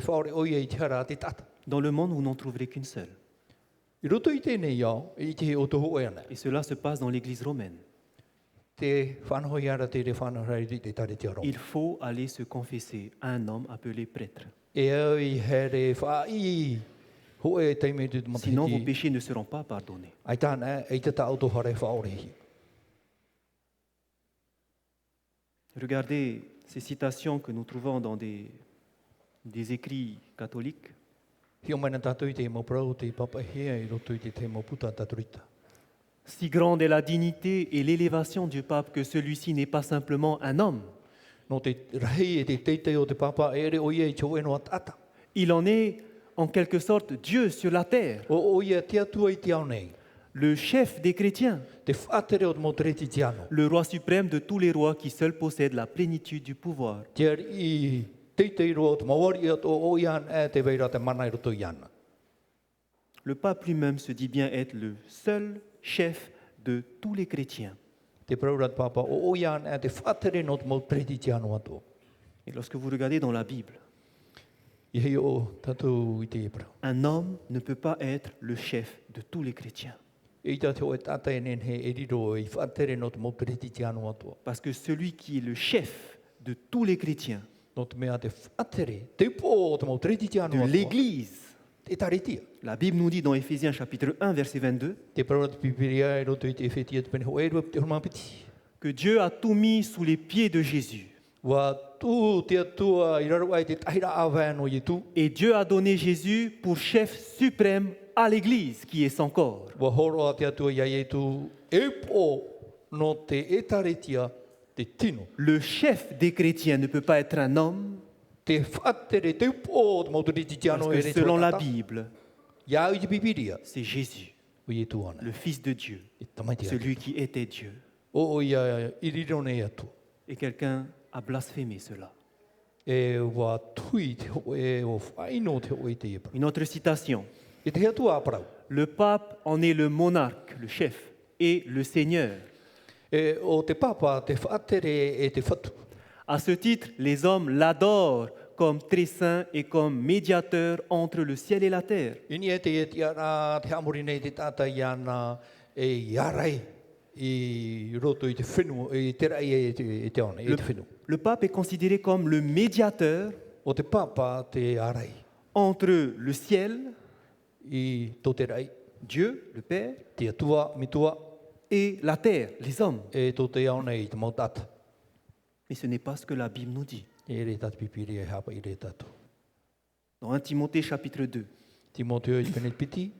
whaore o ia I te hara te tata. Dans le monde, vous n'en trouverez qu'une seule. I roto i tēnei au, i te o toho e ana. Et cela se passe dans l'Église romaine. Te whanhoi ara te re whanhoi te tare te aro. Il faut aller se confesser à un homme appelé prêtre. E au i here whai ho e teime te Sinon, vos matahiti. péchés ne seront pas pardonnés. Ai tāna e te tau to hare whaorehi. Regardez ces citations que nous trouvons dans des écrits catholiques. Hio mai na tātou i te mo prau te papahia i roto i te mo puta tāturita. Si grande est la dignité et l'élévation du pape que celui-ci n'est pas simplement un homme. No te rahi e te teitei o te papa e re o ia i tō eno atata. Il en est en quelque sorte Dieu sur la terre, O ia te atua i te au nei. le chef des chrétiens, Te whaatere o te mo tereti te ano. le roi suprême de tous les rois qui seul possède la plénitude du pouvoir. Te ari i teitei roa o te mawari at o ian e te veira te mana i roto i ana. Le pape lui-même se dit bien être le seul chef de tous les chrétiens. Te praurat papa o ian e te whaatere no te mo tereti te ano ato. Et lorsque vous regardez dans la Bible, I hei o tātou i te prau. un homme ne peut pas être le chef de tous les chrétiens. I tātou e tātai nen he e riro i whaatere no te mo tereti te ano ato. Parce que celui qui est le chef de tous les chrétiens, No te mea te whaatere, te po o te mo tereti te ano de ato. l'Église, Te taretia. la Bible nous dit dans Éphésiens chapitre 1, verset 22, Te praurat pipiria e roto i te whetia te pene ho e rua te horma piti. que Dieu a tout mis sous les pieds de Jésus. Wa tu te atua i raro ai te tahira awano i tu. Et Dieu a donné Jésus pour chef suprême à l'Église, qui est son corps. Wa horo a te atua ia i tu. E po no te e taretia te tino. Le chef des chrétiens ne peut pas être un homme, Te whaatere te po te motoriti te parce ano que e re selon la tata. Bible, Ia i te pipiria. c'est Jésus, O i tu ana. le Fils de Dieu, I tamaiti atu. celui qui était Dieu. O ia i riro nei atu. Et quelqu'un a blasphémé cela. E wa tui te ho e o whaino te ho i te epra. Une autre citation. I te atua aprau. Le pape en est le monarque, le chef, et le seigneur. E o te papa te whaatere e te whatu. À ce titre, les hommes l'adorent comme très saint et comme médiateur entre le ciel et la terre. Ini e te ara te amori nei te tata i ana e iarai i roto i te whenu, i te rai e te ona, e te whenu. Le pape est considéré comme le médiateur O te papa te arai entre le ciel, i tō te rai, Dieu, le Père, te atua, mitua, et la terre, les hommes. e tō te aona i te mautata. Mais ce n'est pas ce que la Bible nous dit. E re tatu pipiri e hapa i re tatu. Dans 1 Timothée chapitre 2, Timoteo i pene piti,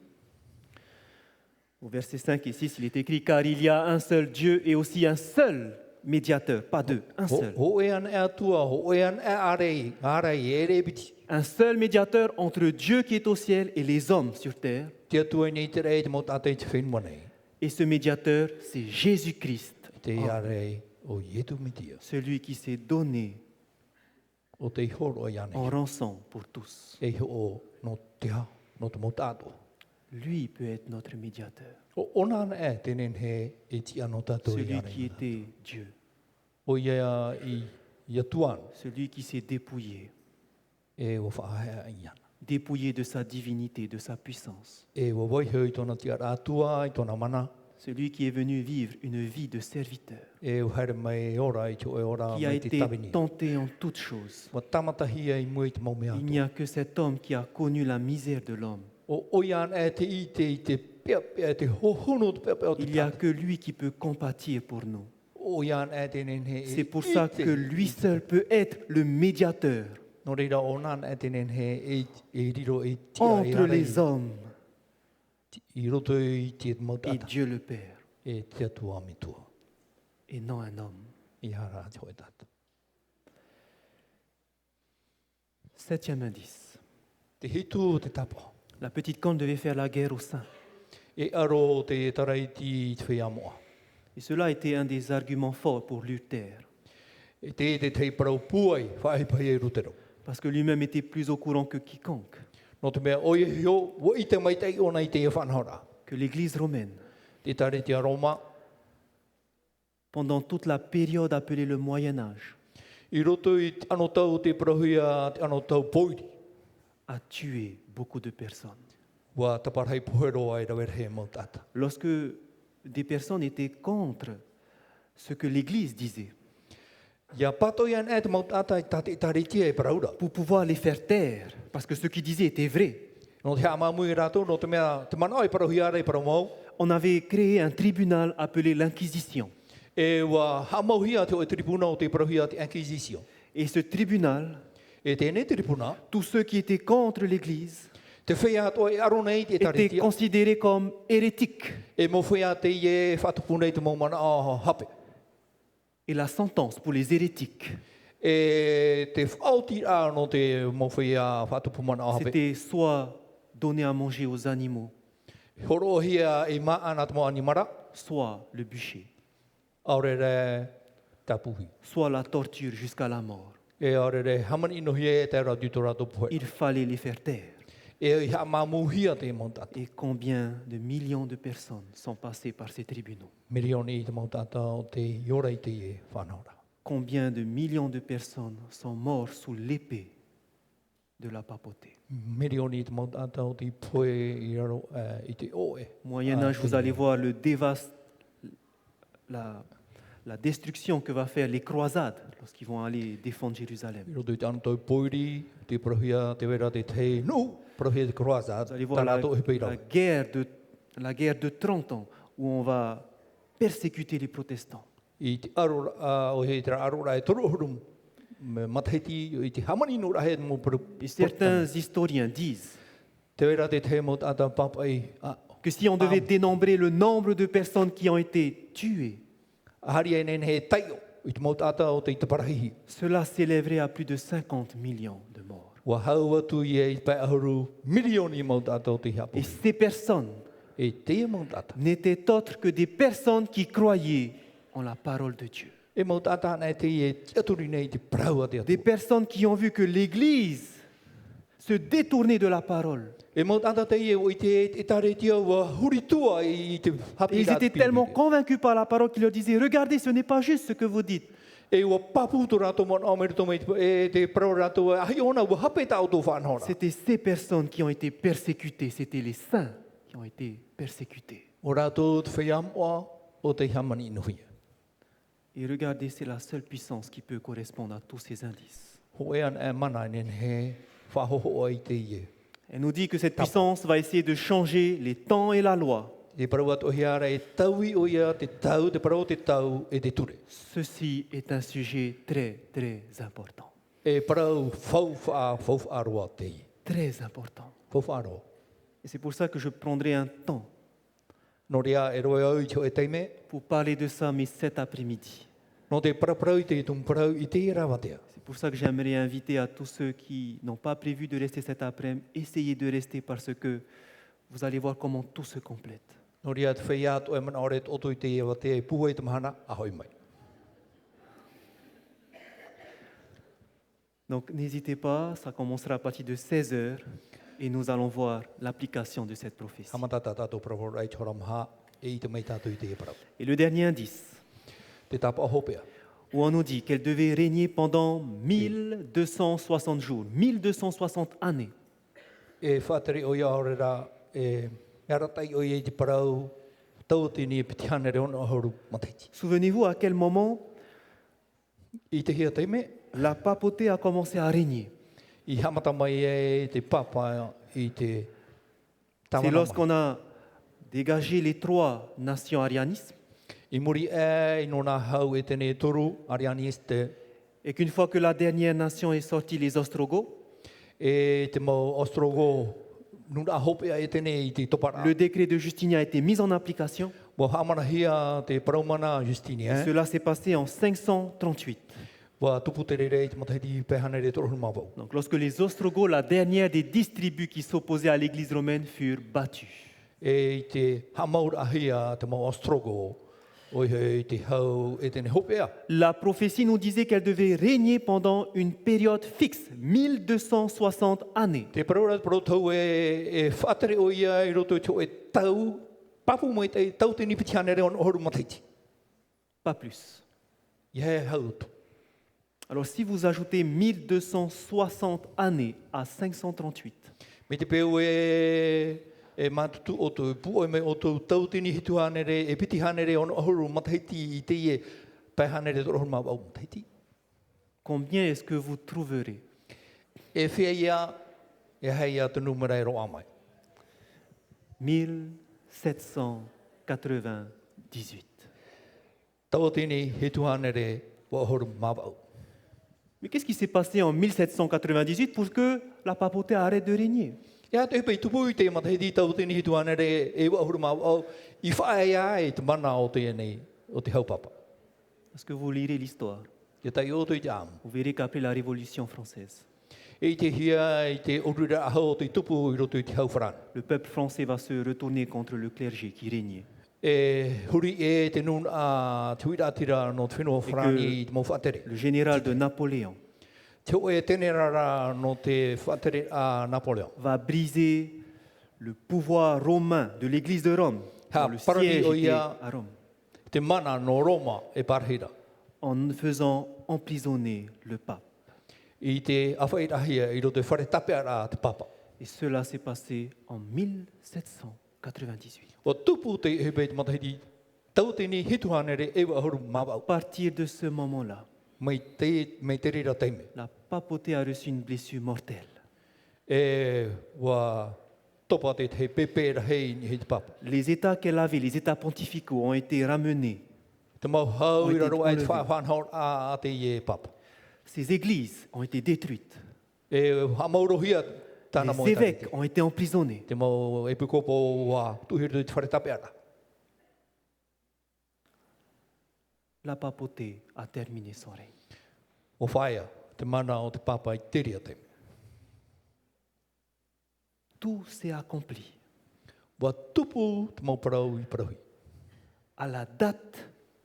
au verset 5 et 6, il est écrit « Car il y a un seul Dieu et aussi un seul médiateur, pas deux, un seul. ho e ana e atua, ho e ana e arai e re piti. Un seul médiateur entre Dieu qui est au ciel et les hommes sur terre. Te atua nei te rei te mautata i te whenua nei. Et ce médiateur, c'est Jésus-Christ, Te arai o ietu mitia. celui qui s'est donné O te horo i ane. en rançon pour tous. E o no te ha, no te motato. Lui peut être notre médiateur, O ona ana e tenen he e ti ano tato i celui ane. qui était Dieu, O ia i atuan celui qui s'est dépouillé, e o whaahea i ana. dépouillé de sa divinité, de sa puissance. E o waiho i tona tia atua, i tona mana. Celui qui est venu vivre une vie de serviteur, E o haere mai ora i te oe ora qui a mai te été tawini. tenté en toutes choses. Wa tamatahia i mua i te maumea Il n'y a que cet homme qui a connu la misère de l'homme. O ian e te i te pia pia te hohono te pia pia o te Il n'y a tata. que lui qui peut compatir pour nous. O ian e tenen he C'est pour ça que lui seul peut être le médiateur No reira o nan e tenen he e riro e tia e entre harai. les hommes I roto i te et mautata. Dieu le Père, E te atua mitua. et non un homme. I hara te hoe tata. Septième indice. Te hitu te tapo. La petite corne devait faire la guerre aux saints. E aro te taraiti te whiamoa. Et cela a été un des arguments forts pour Luther, E te te parau puai, whai pai e rutero. parce que lui-même était plus au courant que quiconque No te mea oie hio, wo i te maitai ona i te e whanhora. que l'Église romaine, Te tareti a Roma, pendant toute la période appelée le Moyen Âge, i roto i te ano tau te parahuia, te ano tau poiri. a tué beaucoup de personnes. Wa taparhai pohero ai rawer he mo tata. Lorsque des personnes étaient contre ce que l'Église disait, Ya pato yan et mo tata i tati tariti e praura. pour pouvoir les faire taire, parce que ce qu'ils disaient était vrai, No te ama mui rato no te mea te manoi parohiara i promo. on avait créé un tribunal appelé l'Inquisition. E wa hamohia te o tribunal te parohia te inquisition. Et ce tribunal, E tēnei tribunal, tous ceux qui étaient contre l'Église te whea ato e aronei te étaient tariti. considérés comme hérétiques. E mo whea te ie whatupunei te mo mana a hape. Et la sentence pour les hérétiques, E te whauti a no te mo whea whatupumana a hape. c'était soit donner à manger aux animaux, Horohia e maana te mo animara. soit le bûcher, Aurere tapuhi. soit la torture jusqu'à la mort. E aurere haman inohia e te ra ditorato poe. Il fallait les faire taire. E ha mamuhia te montata. Et combien de millions de personnes sont passées par ces tribunaux? Milioni i te montata o te iora i te e whanora. Combien de millions de personnes sont mortes sous l'épée de la papauté? Milioni i te montata o te poe i raro i te oe. Moyen Âge, vous allez voir la destruction que va faire les croisades lorsqu'ils vont aller défendre Jérusalem. I roto i te anto poiri, te prohia, te vera te te no, prohia te kroasa, Vous allez voir talato e peira. la guerre de 30 ans où on va persécuter les protestants. I te arora, o he te arora e toro hurum, matheti i te hamani no rahe mo Et certains historiens disent te vera te te mo tata papai, que si on devait dénombrer le nombre de personnes qui ont été tuées, hari e nen he taio, i te mo tata o te parahihi. cela s'élèverait à plus de 50 millions de morts. Wa hau atu i e pa ahuru milioni mo tata o te hapu. Et ces personnes E te mo tata. n'étaient autres que des personnes qui croyaient en la parole de Dieu. E mo tata nei te e aturi nei te praua te Des atu. personnes qui ont vu que l'Église se détournait de la parole. E mo tata te e o i te tare tia wa huritua i te hapi. Et ils étaient tellement convaincus par la parole qu'ils leur disaient, regardez, ce n'est pas juste ce que vous dites. E ua papu to rato mon amer to me e te pro rato ai ona wa hape ta auto whanhora. C'était ces personnes qui ont été persécutées, c'était les saints qui ont été persécutés. O rato te whaiam oa o te hamani inuhia. Et regardez, c'est la seule puissance qui peut correspondre à tous ces indices. Ho e an e mana nen he whahoho ai te ie. Elle nous dit que cette puissance va essayer de changer les temps et la loi. E parau atu hiara e taui o ia te tau, te parau te tau e te ture. Ceci est un sujet très, très important. E parau fau aroa te ie. Très important. Fau aroa. Et c'est pour ça que je prendrai un temps No rea e roe au i te o e teime, pour parler de ça, mais cet après-midi. no te paraparau i te tum parau i te rawatea. C'est pour ça que j'aimerais inviter à tous ceux qui n'ont pas prévu de rester cet après-midi, essayez de rester parce que vous allez voir comment tout se complète. No rea te whai atu e mana ore te oto i te ia watea e puha i te mahana, ahoi mai. Donc n'hésitez pas, ça commencera à partir de 16 heures et nous allons voir l'application de cette prophétie. Hamatata tato pravor ai choramha e i te mei tato i te e parau. Et le dernier indice, Te tapa hopea. où on nous dit qu'elle devait régner pendant 1260 jours, 1260 années. E whātari o ia orera e aratai o ia i te parau tau te ni e pitiane re ona horu mataiti. Souvenez-vous à quel moment I te hia teime, la papauté a commencé à régner. i hamata mai e te papa i te C'est tawana mai. lorsqu'on a dégagé les 3 nations arianisme I muri e i nona hau e tene toru arianiste et qu'une fois que la dernière nation est sortie, les Ostrogoths, e te mau ostrogo nuna hopea e tene i te topara. le décret de Justinien a été mis en application. Wa hamana hia te paraumana Justini Et cela s'est passé en 538. Wa tupu te rere i te mataiti pehane re toru mawau. Donc lorsque les Ostrogoths, la dernière des 10 tribus qui s'opposaient à l'église romaine, furent battus. E i te hamaura hia te mau ostrogo o i te hau e tene hopea. La prophétie nous disait qu'elle devait régner pendant une période fixe, 1260 années. Te paraura tau e whātere o ia i roto i tō e tau, papu mai te tau te nipitiane re on ohoru mataiti. Pas plus. I he hau tu. Alors si vous ajoutez 1260 années à 538, Me te peo e mātutu o tō puoi me o tō tautini hitu hanere, e piti hanere ono ahuru matahiti I te ie, pai hanere tō rohuru mau au matahiti. Combien est-ce que vous trouverez? E whia ia, e hei ia te numera e roa mai. 1798. Tautini hitu hanere wa ahuru mau au. Mais qu'est-ce qui s'est passé en 1798 pour que la papauté arrête de régner? Ia te hipei tupu I te matahiti tautini hitu hanere e wa ahuru mau au, I whae ia e te mana o te nei, o te haupapa. Parce que vous lirez l'histoire, Ia tai o te I te amu. vous verrez qu'après la Révolution française, E te hia, I te orura aho o te tupu I roto I te hauwharana. le peuple français va se retourner contre le clergé qui régnait. E huri e te nun a te huiratira no te whenua wharani I te mau whaatere. Le général de Napoléon Te o e tēne rara no te whaatere a Napoleon. va briser le pouvoir romain de l'Église de Rome, Ha, dont le parani siège o était ia- à Rome, Te mana no Roma e parhira. en faisant emprisonner le pape. I te awhairahia I roto e whare tape ara te papa. Et cela s'est passé en 1798. O tupu te hebe te matahiti tautini hituhanere e wahuru À mawau. partir de ce moment-là, Mei te rira teime. la papauté a reçu une blessure mortelle. E wa topa te he pepe rahei ni he te papa. Les États qu'elle avait, les États pontificaux, ont été ramenés. Te mau hau Oi, I raro ai te enlevé. whahanhor a te ie papa. Ces églises ont été détruites. E hamaurohia tāna mo Les i tāne évêques ont été emprisonnés. te mau e pukopo wa tuhiri te whare tape ara. La papauté a terminé son règne. O whaia, te mana o te papa I teria te. Tout s'est accompli Wa tupu te mau parau I parahui. à la date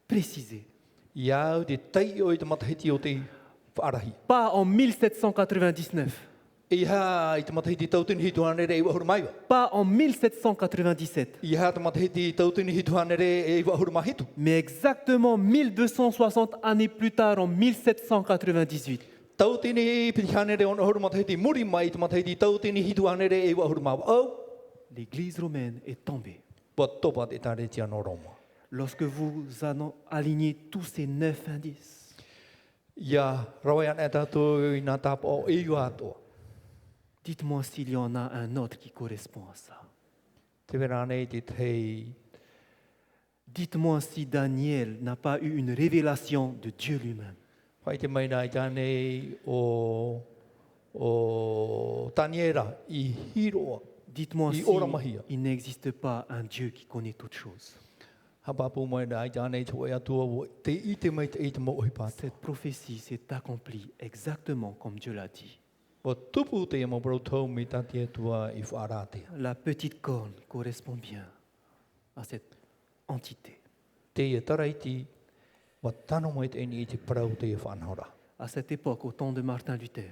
précisée. I au te tai o I te matahiti o te whaarahi. Pas en 1799, I ha I te matahiti tautini hituhanere e wahuru maiwa. pas en 1797, I ha te matahiti tautini hituhanere e wahuru mahitu. mais exactement 1260 années plus tard, en 1798. Tautini pitihanere o wahuru matahiti muri mai te matahiti tautini hituhanere e wahuru mawa. Au, L'Église romaine est tombée. wa topa te tare tia no Roma. Lorsque vous alignez tous ces 9 indices, Ia rawaian e tātou I nā tāpa o e iwa atoa. dites-moi s'il y en a un autre qui correspond à ça. Te wera nei te tei. Dites-moi si Daniel n'a pas eu une révélation de Dieu lui-même. Whai te mai nai tānei o Taniera I hiroa. Dites-moi I si ora mahia. il n'existe pas un Dieu qui connaît toutes choses. Hapapu mai nai tānei tō e atua o te I te mai te I te mo ohi pātua. Cette prophétie s'est accomplie exactement comme Dieu l'a dit. O tupu te e mo brotau mi tati e tua I whaaratea. La petite corne correspond bien à cette entité. Te e taraiti, wa tano mai te eni I te parau te e whanhora. À cette époque, au temps de Martin Luther,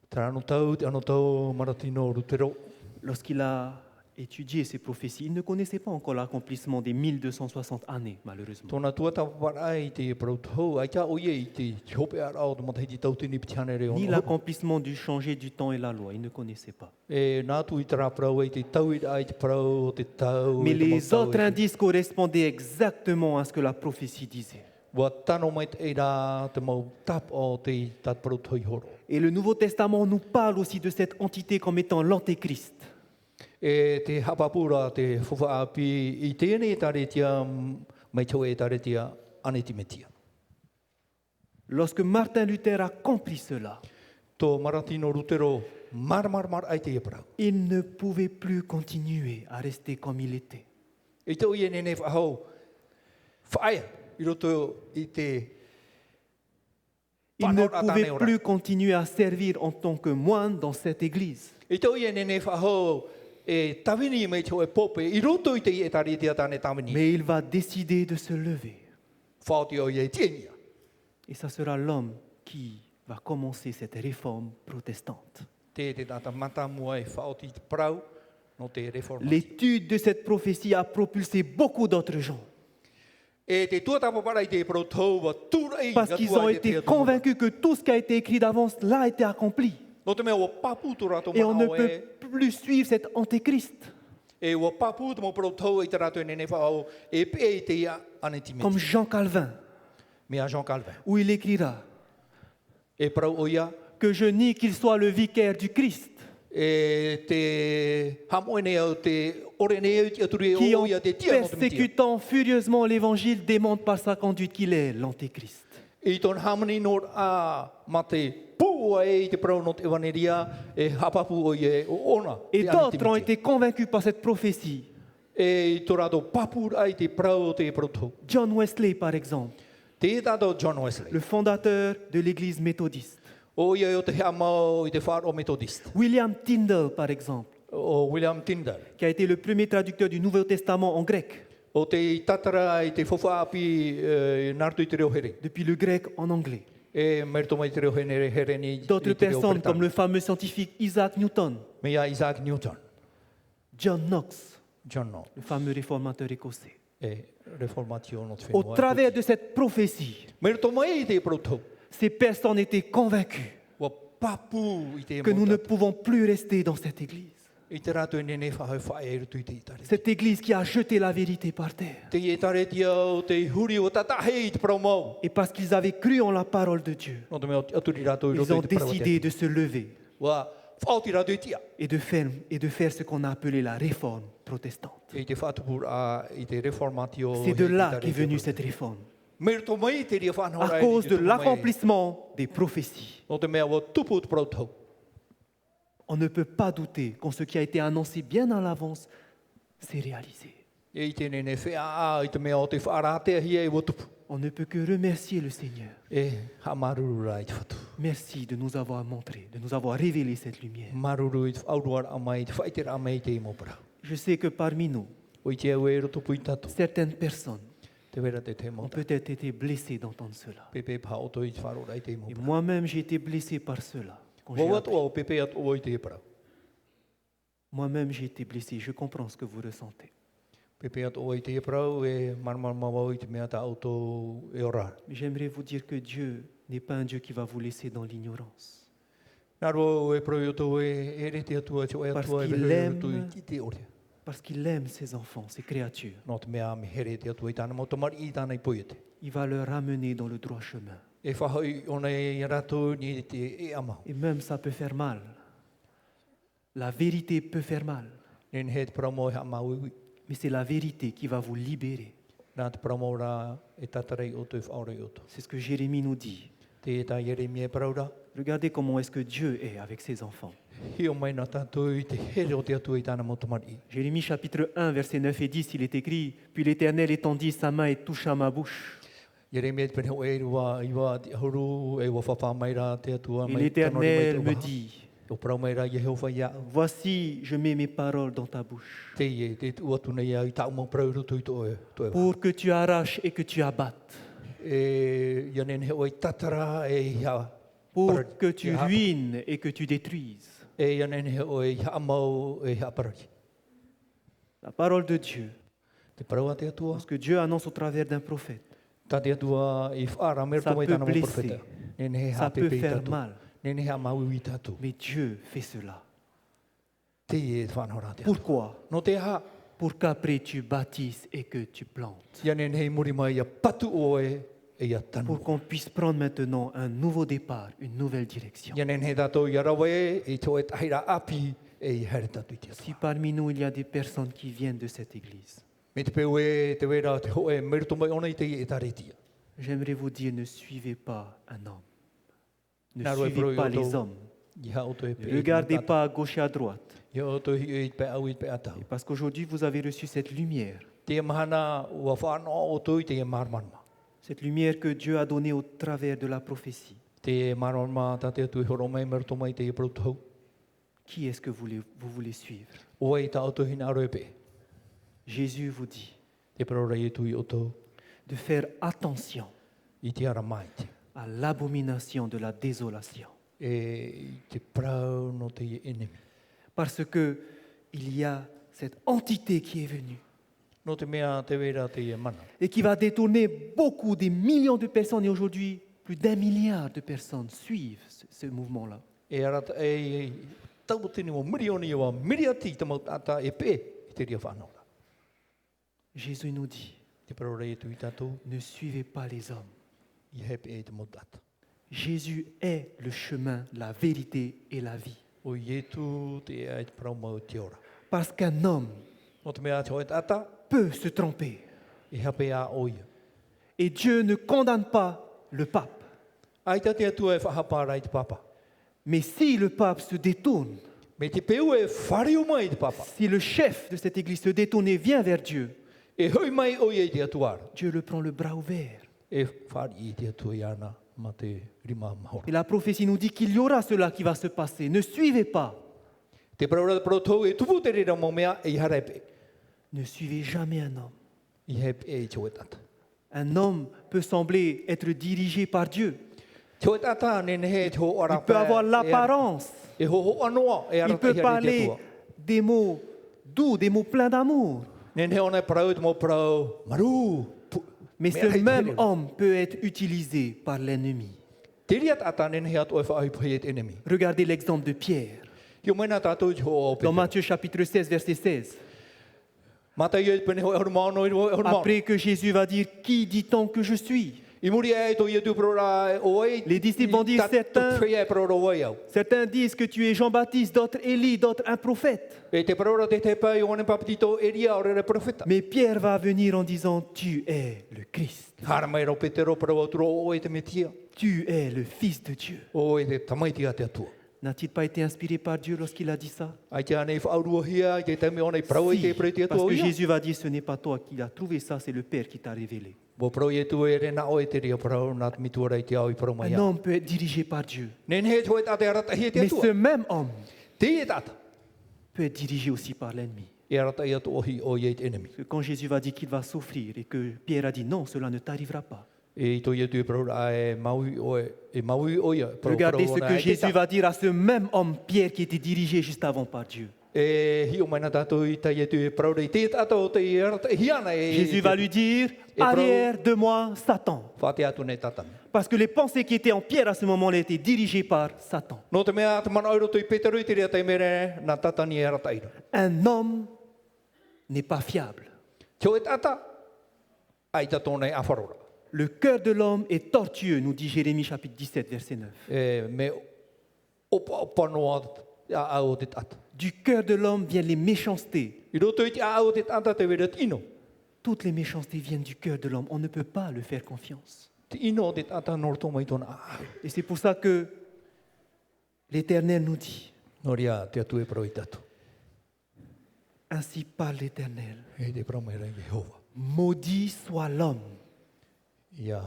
Tara ano tau, te ano tau maratino rutero. lorsqu'il a étudié ces prophéties, il ne connaissait pas encore l'accomplissement des 1260 années, malheureusement. Tōna tua tapaparai te e brotau, ai ka oie I te hope ara o te matahiti tautini pitihanere Ni ono. l'accomplissement du changer du temps et la loi, il ne connaissait pas. E nā tu I tara parau e te tau I ai te parau, te tau. Mais e te mau les tau autres e te- indices correspondaient exactement à ce que la prophétie disait. Wa tano mai te e rā te mau tap o te tat brotau I horo. Et le Nouveau Testament nous parle aussi de cette entité comme étant l'Antéchrist. E te hapapura te whawhaapi I tēnei e tare tia mai tau e tare tia anetimetia. Lorsque Martin Luther accomplit cela, Tō maratino rutero mar ai te e parau. il ne pouvait plus continuer à rester comme il était. I te oie nene whahau, whaia, I roto I te Il ne whanora pouvait tāne ora. plus continuer à servir en tant que moine dans cette église. I te oie nene whahau, e tawini mei tō e pope, I roto I te I e tare tia tāne tawini. Mais il va décider de se lever. Whaoti o i e tienia. Et ça sera l'homme qui va commencer cette réforme protestante. Te tata mata mua e whaoti te parau, no te reforma. L'étude de cette prophétie a propulsé beaucoup d'autres gens. E te tuatapapara I te protau wa tūrei. Parce qu'ils ont été convaincus que tout ce qui a été écrit d'avance, là, a été accompli. No te mea o papu tu rato Et on ne mana peut e. plus suivre cet antéchrist. E o papu te mo protau i te rato e nene whao e pe e te ia anetimeti. Comme Jean Calvin, Mea Jean Calvin. où il écrira E prau o ia que je nie qu'il soit le vicaire du Christ, e te hamoene au te orene au te aturi qui o en ia te tia no te mitia. persécutant furieusement l'évangile démontre par sa conduite qu'il est l'antéchrist. I ton hamani no a mate pu e te prau no te evaneria e hapapu o ie o ona. Et te d'autres ont anetimeti. été convaincus par cette prophétie. E i tō rātou papu ai te prau o te protau. John Wesley, par exemple, Te tātou John Wesley. le fondateur de l'église méthodiste. O ia o te hea mau i te whāro methodist. William Tyndale, par exemple, O William Tyndale. qui a été le premier traducteur du Nouveau Testament en grec, O te tatara i te whawhaapi nārtu i te reo here. depuis le grec en anglais. E merto mai te reo here ni D'autres personnes, comme le fameux scientifique Isaac Newton, Mea Isaac Newton. John Knox, John no. le fameux réformateur écossais. E reformatio no te Au whenua. travers de cette prophétie, Merto mai i te protau. ces personnes étaient convaincues Wa papu i te que nous ne mota. pouvons plus rester dans cette église. I te rātou e nene whahau whae e rutu i te itare. Cette église qui a jeté la vérité par terre. Te itare tia o te huri o tatahe i te promau. Et parce qu'ils avaient cru en la parole de Dieu, No te mea aturi rātou i ils roto ont i te prau décidé de se lever Wa whaoti rātou i tia. et de faire ce qu'on a appelé la réforme protestante. I te whātupur a i te reformatio. C'est de là qu'est venue cette réforme, Merto mai te ria whanau à cause de l'accomplissement des prophéties. No te mea wa tupu te protau. On ne peut pas douter quand ce qui a été annoncé bien à l'avance s'est réalisé. E i te nene whea a i te mea o te whaaratea hia e wa tupu. On ne peut que remercier le Seigneur. E ha maruru rā i te whatu. Merci de nous avoir montré, de nous avoir révélé cette lumière. Maruru i te whauruar a mai, te whaitera a mai te i mopara. Je sais que parmi nous, O i te au e roto pui tatu. certaines personnes Te wera te te ont mota. peut-être été blessées d'entendre cela. Pepe pa o to i te wharo rai te i Et mopara. moi-même, j'ai été blessé par cela. Quand j'ai Wa appris. watu o pepe at o i te parau. Moi-même, j'ai été blessé. Je comprends ce que vous ressentez. Pepe at o i te parau e marmar mawau i te mea ta auto e ora. Mais j'aimerais vous dire que Dieu n'est pas un Dieu qui va vous laisser dans l'ignorance. Naro e pro i oto e re te atua te o e Parce atua e qu'il vehe aime- roto i te ore. Parce qu'il aime ses enfants, ses créatures. No te mea me here te atua i tāna mo tamari i tāna i poiete. Il va leur ramener dans le droit chemin. E whahoi ona e rato ni te e amau. Et même ça peut faire mal. La vérité peut faire mal. Nen he te paramo e amau iwi. Mais c'est la vérité qui va vous libérer. Nā te paramo rā e tatarei o te whaore o to. C'est ce que Jérémie nous dit. Te e tā Jeremia e paraura. Regardez comment est-ce que Dieu est avec ses enfants. Hio mai nā tātou i te here o te atua i tāna mo tamari. Jérémie chapitre 1, versets 9 et 10, il est écrit « Puis l'Éternel étendit sa main et toucha ma bouche. Jeremia te pene o e rua i wā te ahuru e wā whawha mai rā te atua Et mai l'Éternel me waha. dit O parau mai rā Yehova ia. « Voici, je mets mes paroles dans ta bouche Te e te uatu nei au i tāu mau parau roto i to e. To e. pour que tu arraches et que tu abattes, E ia nen he o i tatara e ia. pour que tu ruines et que tu détruises. E ia nen he o i amau e ia paraki. » La parole de Dieu, Te parau a te atua. ce que Dieu annonce au travers d'un prophète, Tā te atua i whaara merto Ça mai peut tāna mo blesser. profeta. Nen he ça ha peut pepe faire tatu. mal, Nen he ha mau i tatu. mais Dieu fait cela. Te e whanora te atua. Pourquoi? No te ha. Pour qu'après tu bâtisses et que tu plantes. Ia nen hei muri mai ia patu o e ia tanu. Pour qu'on puisse prendre maintenant un nouveau départ, une nouvelle direction. Ia nen he tātou ia rawa e tō e tahira api e i here tatu i te Si atua. parmi nous il y a des personnes qui viennent de cette église, Me te peo e te wera te ho e merto mai ona i te i e taretia. j'aimerais vous dire ne suivez pas un homme. Ne Nā roe suivez pro i pas o tō- les hommes. Ia o tō e pe. Ne regardez pas à gauche et à droite. Ia o tō hi e pe au i pe atau. Et parce qu'aujourd'hui vous avez reçu cette lumière. Te mahana ua whāno o tō i te e marmanma. Cette lumière que Dieu a donnée au travers de la prophétie. Te e marmanma tā te atu i horo mai merto mai te e protau. Qui est-ce que vous voulez suivre? O e tā o tō hina aro e pe. Jésus vous dit Te parora i tu i o tō de faire attention i te ara mai te. à l'abomination de la désolation. E i te prau no te i enemi. Parce que il y a cette entité qui est venue No te mea te wera te e mana. et qui va détourner beaucoup, des millions de personnes. Et aujourd'hui, plus d'1 milliard de personnes suivent ce mouvement-là. E arata e tau tini o mirioni o miriati te mau tata e pe i te ria whanau. Jésus nous dit, Te parore e tu i tātou, ne suivez pas les hommes. i hepe e te mau tata. Jésus est le chemin, la vérité et la vie. O i e tu te e te parau mau te ora. Parce qu'un homme O te mea te hoi tata, peut se tromper. i hape a oia. Et Dieu ne condamne pas le pape. Ai ta te atua e whahapara i te papa. Mais si le pape se détourne, Me te peu e whare o mai te papa. si le chef de cette église se détourne et vient vers Dieu, E hoi mai oia i te atuara. Dieu le prend le bras ouvert. E whare i te atua i ana ma te rima mahora. Et la prophétie nous dit qu'il y aura cela qui va se passer. Ne suivez pas. Te paraura proto e tupu te rira mo mea e harepe. Ne suivez jamais un homme. I hepe e te hoi tata. Un homme peut sembler être dirigé par Dieu. Te hoi tata ne nehe te ho ora Il peut avoir l'apparence. E ho anoa e Il arata peut i hare te parler atua. des mots doux, des mots pleins d'amour. Ne nehe ona e parau te mo parau maru. Mais Mea ce hei te même here. homme peut être utilisé par l'ennemi. Te ria tata ne nehe atu e whaahipahi e te enemi. Regardez l'exemple de Pierre. Ki o mena tātou te ho o Dans pete. Matthieu chapitre 16, verset 16. Mata i e pene ho e horo maono i ho e horo maono. Après que Jésus va dire, qui dit-on que je suis? I muri e to i e tu prora o ei. Les disciples vont dire, certains- Te e prora o ei au. Certains disent que tu es Jean-Baptiste, d'autres Élie, d'autres un prophète. E te prora te te pai o ane papitito e ria o re profeta. Mais Pierre va venir en disant, tu es le Christ. Hara mai ro petero prora o turo o e te metia. Tu es le Fils de Dieu. O e te tamaitia te atua. N'a-t-il pas été inspiré par Dieu lorsqu'il a dit ça? Ai te ane i whaurua hia, i te temi ona i prau i Si, te prei te parce atua o que ia. Jésus va dire, ce n'est pas toi qui l'as trouvé ça, c'est le Père qui t'a révélé. Bo prau i e tu e rena o e te ria prau na te mitua i te au i prau mai Un ia. homme peut être dirigé par Dieu. Nen he te hoi tate arata hi e te Mais ce atua. même homme Te e tata. peut être dirigé aussi par l'ennemi. E arata i atu ohi o i e te enemi. Parce que quand Jésus va dire qu'il va souffrir et que Pierre a dit non, cela ne t'arrivera pas. E i to i e tu e prau a e maui o e ia. Prau Regardez prau ce ona que e te Jésus ta. va dire à ce même homme, Pierre, qui était dirigé juste avant par Dieu. E hi o mai na tātou i tai e tu e prau i te tata o te i arata hi ana e. Jésus va lui dire, arrière de moi, Satan. Whate atu nei tatami. Parce que les pensées qui étaient en Pierre à ce moment-là étaient dirigées par Satan. No te mea te mana oiro tu i Peteru i te rea tai mere na tatani e arata ira. Un homme n'est pas fiable. Te o e tata, ai ta tōnei a wharora. Le cœur de l'homme est tortueux, nous dit Jérémie chapitre 17, verset 9. E me opa noa a au te tata. Du cœur de l'homme viennent les méchancetés. I roto i te a au te tata te wera tino. Toutes les méchancetés viennent du cœur de l'homme. On ne peut pas le faire confiance. Te ino o te tata nor tō mai tōna a. Et c'est pour ça que l'Éternel nous dit, No ria te atu e pro i tatu. ainsi parle l'Éternel, E te pro mai rei Jehova. maudit soit l'homme Ia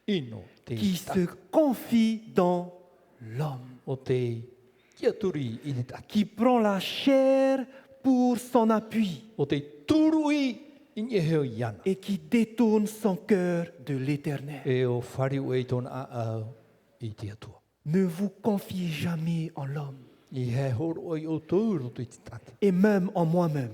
ino te qui tata. se confie dans l'homme, O te kia turi i te tata. qui prend la chair pour son appui O te turui i nye heo i ana. et qui détourne son cœur de l'Éternel. E o whariu e tōna a au i te atua. Ne vous confiez jamais en l'homme I he horo i o tūro tu i te tata. et même en moi-même.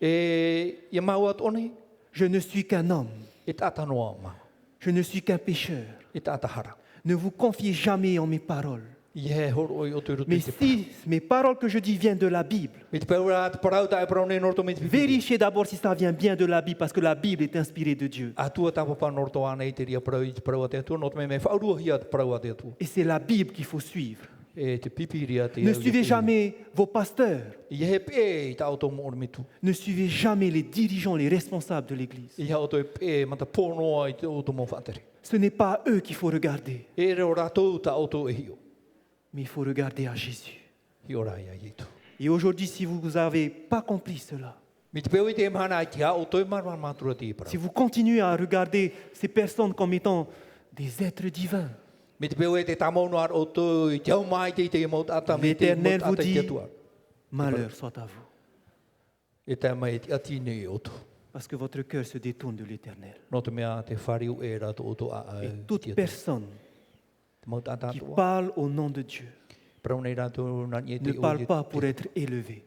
E ia mau at one, Je ne suis qu'un homme, e tata noa mau. je ne suis qu'un pécheur. E tata hara. Ne vous confiez jamais en mes paroles. I he horo i o tūro tu Mais i te si mes paroles que je dis viennent de la Bible, Me te peura te parau ta e praune norto me te pipi. vérifiez d'abord si ça vient bien de la Bible, parce que la Bible est inspirée de Dieu. A tua tapa pa norto ana i te ria parau i te parau a te atua, not me me whaurua hia te parau a te atua. Et c'est la Bible qu'il faut suivre. E te pipi ria te Ne au i suivez te- jamais vos pasteurs. I he pe i ta auto mo me tu. Ne suivez jamais les dirigeants, les responsables de l'Église. I ha auto e pe mata ponoa i te auto mo whatere. Ce n'est pas eux qu'il faut regarder, E reo ratou ta auto e hio. mais il faut regarder à Jésus. I ora ia i tu. Et aujourd'hui, si vous n'avez pas compris cela, Me te peu i te mana i te ha auto e marmar matura te i parau. si vous continuez à regarder ces personnes comme étant des êtres divins, Me te peu e te tamono ar auto i te au mai te i te mo tata me te mo l'Éternel vous tata i te dit, atua. malheur soit à vous, E te mai te atine i auto. parce que votre cœur se détourne de l'Éternel. No te mea te whariu e rato auto a Et te toute atua. personne Te mo tata qui atua. parle au nom de Dieu Praune rato na nye te ne parle pas pour être élevé,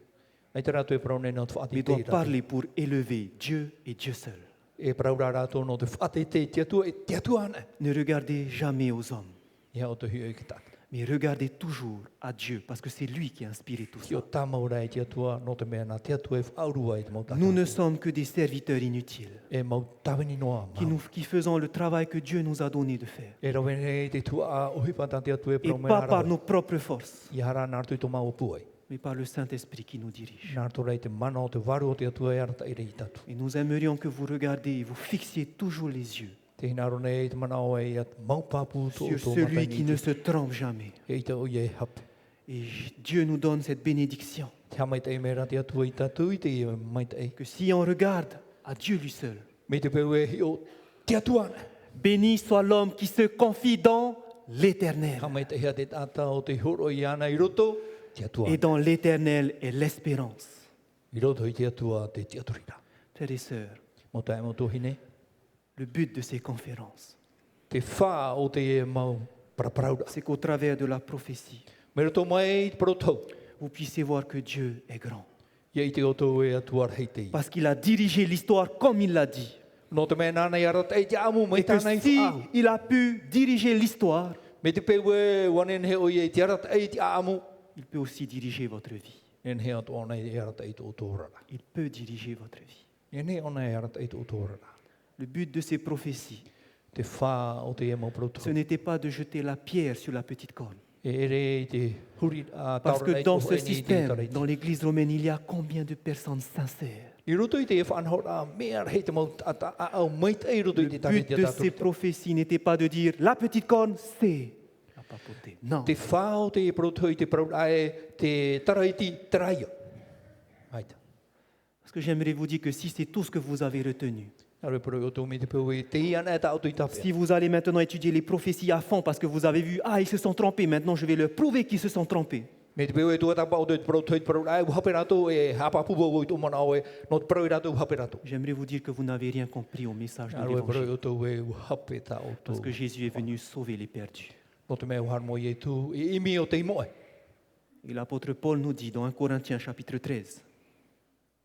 Ai te rato e praune no te whaati mais te doit rato. parler pour élever Dieu et Dieu seul. E praura rato no te whaati te atua e te atua ana. Ne regardez jamais aux hommes. Ia auto hio i ki tata. Mais regardez toujours à Dieu, parce que c'est lui qui a inspiré tout Ki o ça. tamau rai te atua, no te mea nā te atua e whaurua e te mau Nous ne tātou. sommes que des serviteurs inutiles, E mau tawini noa mau. qui faisons le travail que Dieu nous a donné de faire. E rawene te tua a ohipa tā te atua e Et prau pas mea par rawe. nos propres forces, I hara nārtu i tō mau puai. mais par le Saint-Esprit qui nous dirige. Nārtu rei te mana o te waru o te atua e arata i rei tatu. Et nous aimerions que vous regardiez et vous fixiez toujours les yeux Te hinaro nei te mana o e at mau papu tō sur tō celui matai qui ni ne te. se trompe jamais. E ita o i e hape. Et Dieu nous donne cette bénédiction, Te hamai te mea te atua i tatu i te i mai te e. que si on regarde à Dieu lui seul, Me te peu e hi o te atua ana. béni soit l'homme qui se confie dans l'Éternel. Hamai te hea te tata o te horo i ana i roto, te atua. Et dans l'Éternel est l'espérance. I roto i te atua te te aturira. Frères et sœurs, Mo tae mo tōhine. le but de ces conférences, Te whā o te e mau paraparauda. c'est qu'au travers de la prophétie, Me roto mai i te parotau. vous puissiez voir que Dieu est grand. Ia i te oto e atua hei te i. Parce qu'il a dirigé l'histoire comme il l'a dit. No te mea nāna i arata e te amu mai Et que tāna i si whāu. il a pu diriger l'histoire, Me te peu e wanen he o i e te arata e te amu. il peut aussi diriger votre vie. En he atu ona i arata i te otorara. Il peut diriger votre vie. En he ona i arata i te otorara. Le but de ces prophéties, Te whā o te e mau parotau. ce n'était pas de jeter la pierre sur la petite corne. E ere i te huri a Parce que taurana i dans te ce hoeni i te système, taraiti. dans l'église romaine, il y a combien de personnes sincères? I roto i te e whanhora mea hei te mau ata a au mai te i roto Le i te but taraiti de a ces tātou. prophéties n'était pas de dire la petite corne, c'est la papauté. Non. Te whā o te e parotau i te parau e te taraiti taraia. Aita. Parce que j'aimerais vous dire que si c'est tout ce que vous avez retenu, Awe parau o tō me te peu e te i ana e tātou i tapea. si vous allez maintenant étudier les prophéties à fond parce que vous avez vu, ah, ils se sont trompés, maintenant je vais leur prouver qu'ils se sont trompés. Me te peu e tua tapa o te parotau i te parau e hape rato e hapa pupa o i tō mana o e no te parau i rato hape rato. J'aimerais vous dire que vous n'avez rien compris au message de Awe parau l'évangile. o tō e hape tā o Parce que tō. Jésus est venu sauver les perdus. No te mea uhar mo i e tū i imi o te imoe. Et l'apôtre Paul nous dit dans 1 Corinthiens chapitre 13,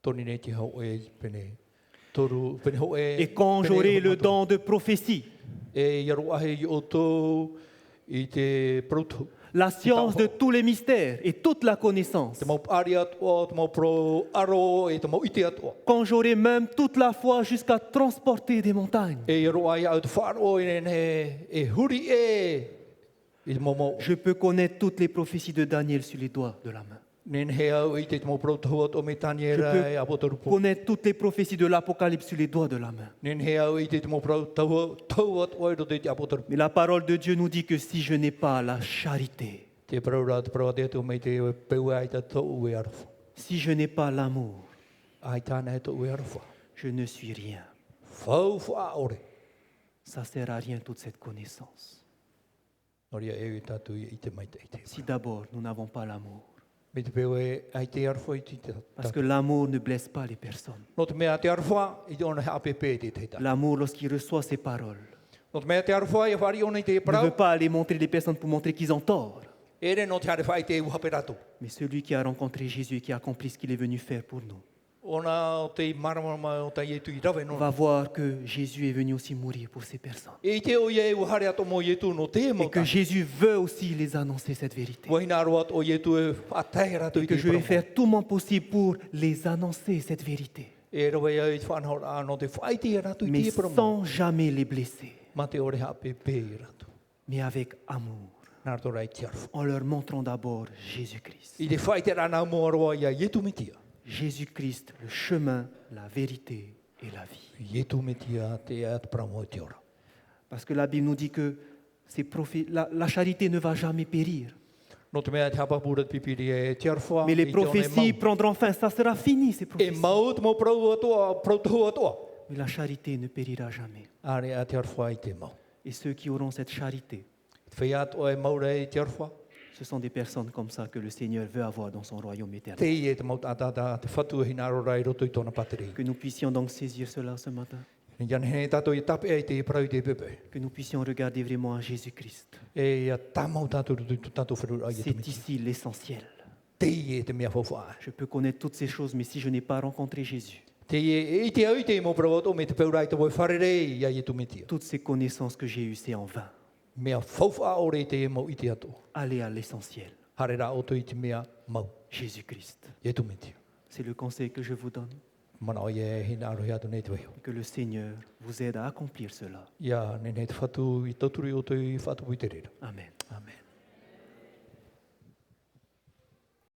Toni nei te hau e pene. Toru pene hau e. et quand pene j'aurai e le homato. don de prophétie, E iaru ahe i o tō i te parotau. la science de tous les mystères et toute la connaissance, Te mau ari atua, te mau pro aro e te mau ite atua. quand j'aurai même toute la foi jusqu'à transporter des montagnes, E iaru ai au te wharo e ne e huri e. I te mau mau. je peux connaître toutes les prophéties de Daniel sur les doigts de la main. Nen he au i te mau parotau o me tani e Je rai a potoru peux po. connaître toutes les prophéties de l'Apocalypse sur les doigts de la main. Nen he au i te mau parotau tau at o i rote te a potoru. Mais la parole de Dieu nous dit que si je n'ai pas la charité, Te paraura te paraura te atu mei te peu ai ta tau e arofa. si je n'ai pas l'amour, Ai tāna e tau e arofa. je ne suis rien. Whau wha ore. Ça sert à rien toute cette connaissance. Noria e tatu i te mai te i te. Si d'abord nous n'avons pas l'amour. Me te peu e ai te arofa i te Parce tatu. que l'amour ne blesse pas les personnes. No te mea te arofa i te ona he apepe te te tatu. L'amour, lorsqu'il reçoit ces paroles, No te mea te arofa i whari ona i te ne parau. veut pas aller montrer les personnes pour montrer qu'ils ont tort. Ere no te are whai te uhape rato. Mais celui qui a rencontré Jésus et qui a accompli ce qu'il est venu faire pour nous, Ona o te marama o te ietu i rawe no. va voir que Jésus est venu aussi mourir pour ces personnes. E te o ie uhare ato mo ietu no te Et mo que ta. Jésus veut aussi les annoncer cette vérité. Wahina aro at o ietu e atai rato Et i que te je vais parau. faire tout mon possible pour les annoncer cette vérité. E rawe ai te whanhora no te whai te rato i Mais te parau. sans jamais les blesser. Ma te ore hapepe i rato. Mais avec amour. Nā to rai te arofa. En leur montrant d'abord Jésus-Christ. I te whai te rana mo aroa ia ietu metia. Jésus-Christ, le chemin, la vérité et la vie. Ietu metia te at paramo te ora. Parce que la Bible nous dit que la charité ne va jamais périr. No te mea te hapa pura pipiri e te arofa. Mais les i te ona e prophéties mau. prendront fin. Ça sera fini, ces E prophéties. mau te mau prau atoa, prau tau atoa. Mais la charité ne périra jamais. Are a te arofa i te mau. Et ceux qui auront cette charité, Te whai atoa e maura e te arofa. ce sont des personnes comme ça que le Seigneur veut avoir dans son royaume Te éternel. i e te mau tātata, te whatu e hinaro rai roto i tōna pateri. Que nous puissions donc saisir cela ce matin. Ni jan hene tātou i tape e te parau i te pepe. Que nous puissions regarder vraiment à Jésus-Christ. E a tāmau tātou tātou wharu ai e te C'est miti. ici l'essentiel. Te i e te mea whawha. Je peux connaître toutes ces choses, mais si je n'ai pas rencontré Jésus, Te i e te au i te mo parau ato me te peurai te wai wharere i ai e tu metia. toutes ces connaissances que j'ai eues, c'est en vain. Mea whauwha o re te mau i te ato. Allez à l'essentiel, Hare rā o to i te mea mau. Jésus-Christ. E tu me tiu. C'est le conseil que je vous donne. Mana o e hina arohi atu nei te waiho. Que le Seigneur vous aide à accomplir cela. Ia, nei te whatu i tauturi o to i whatu i te rira. Amen. Amen.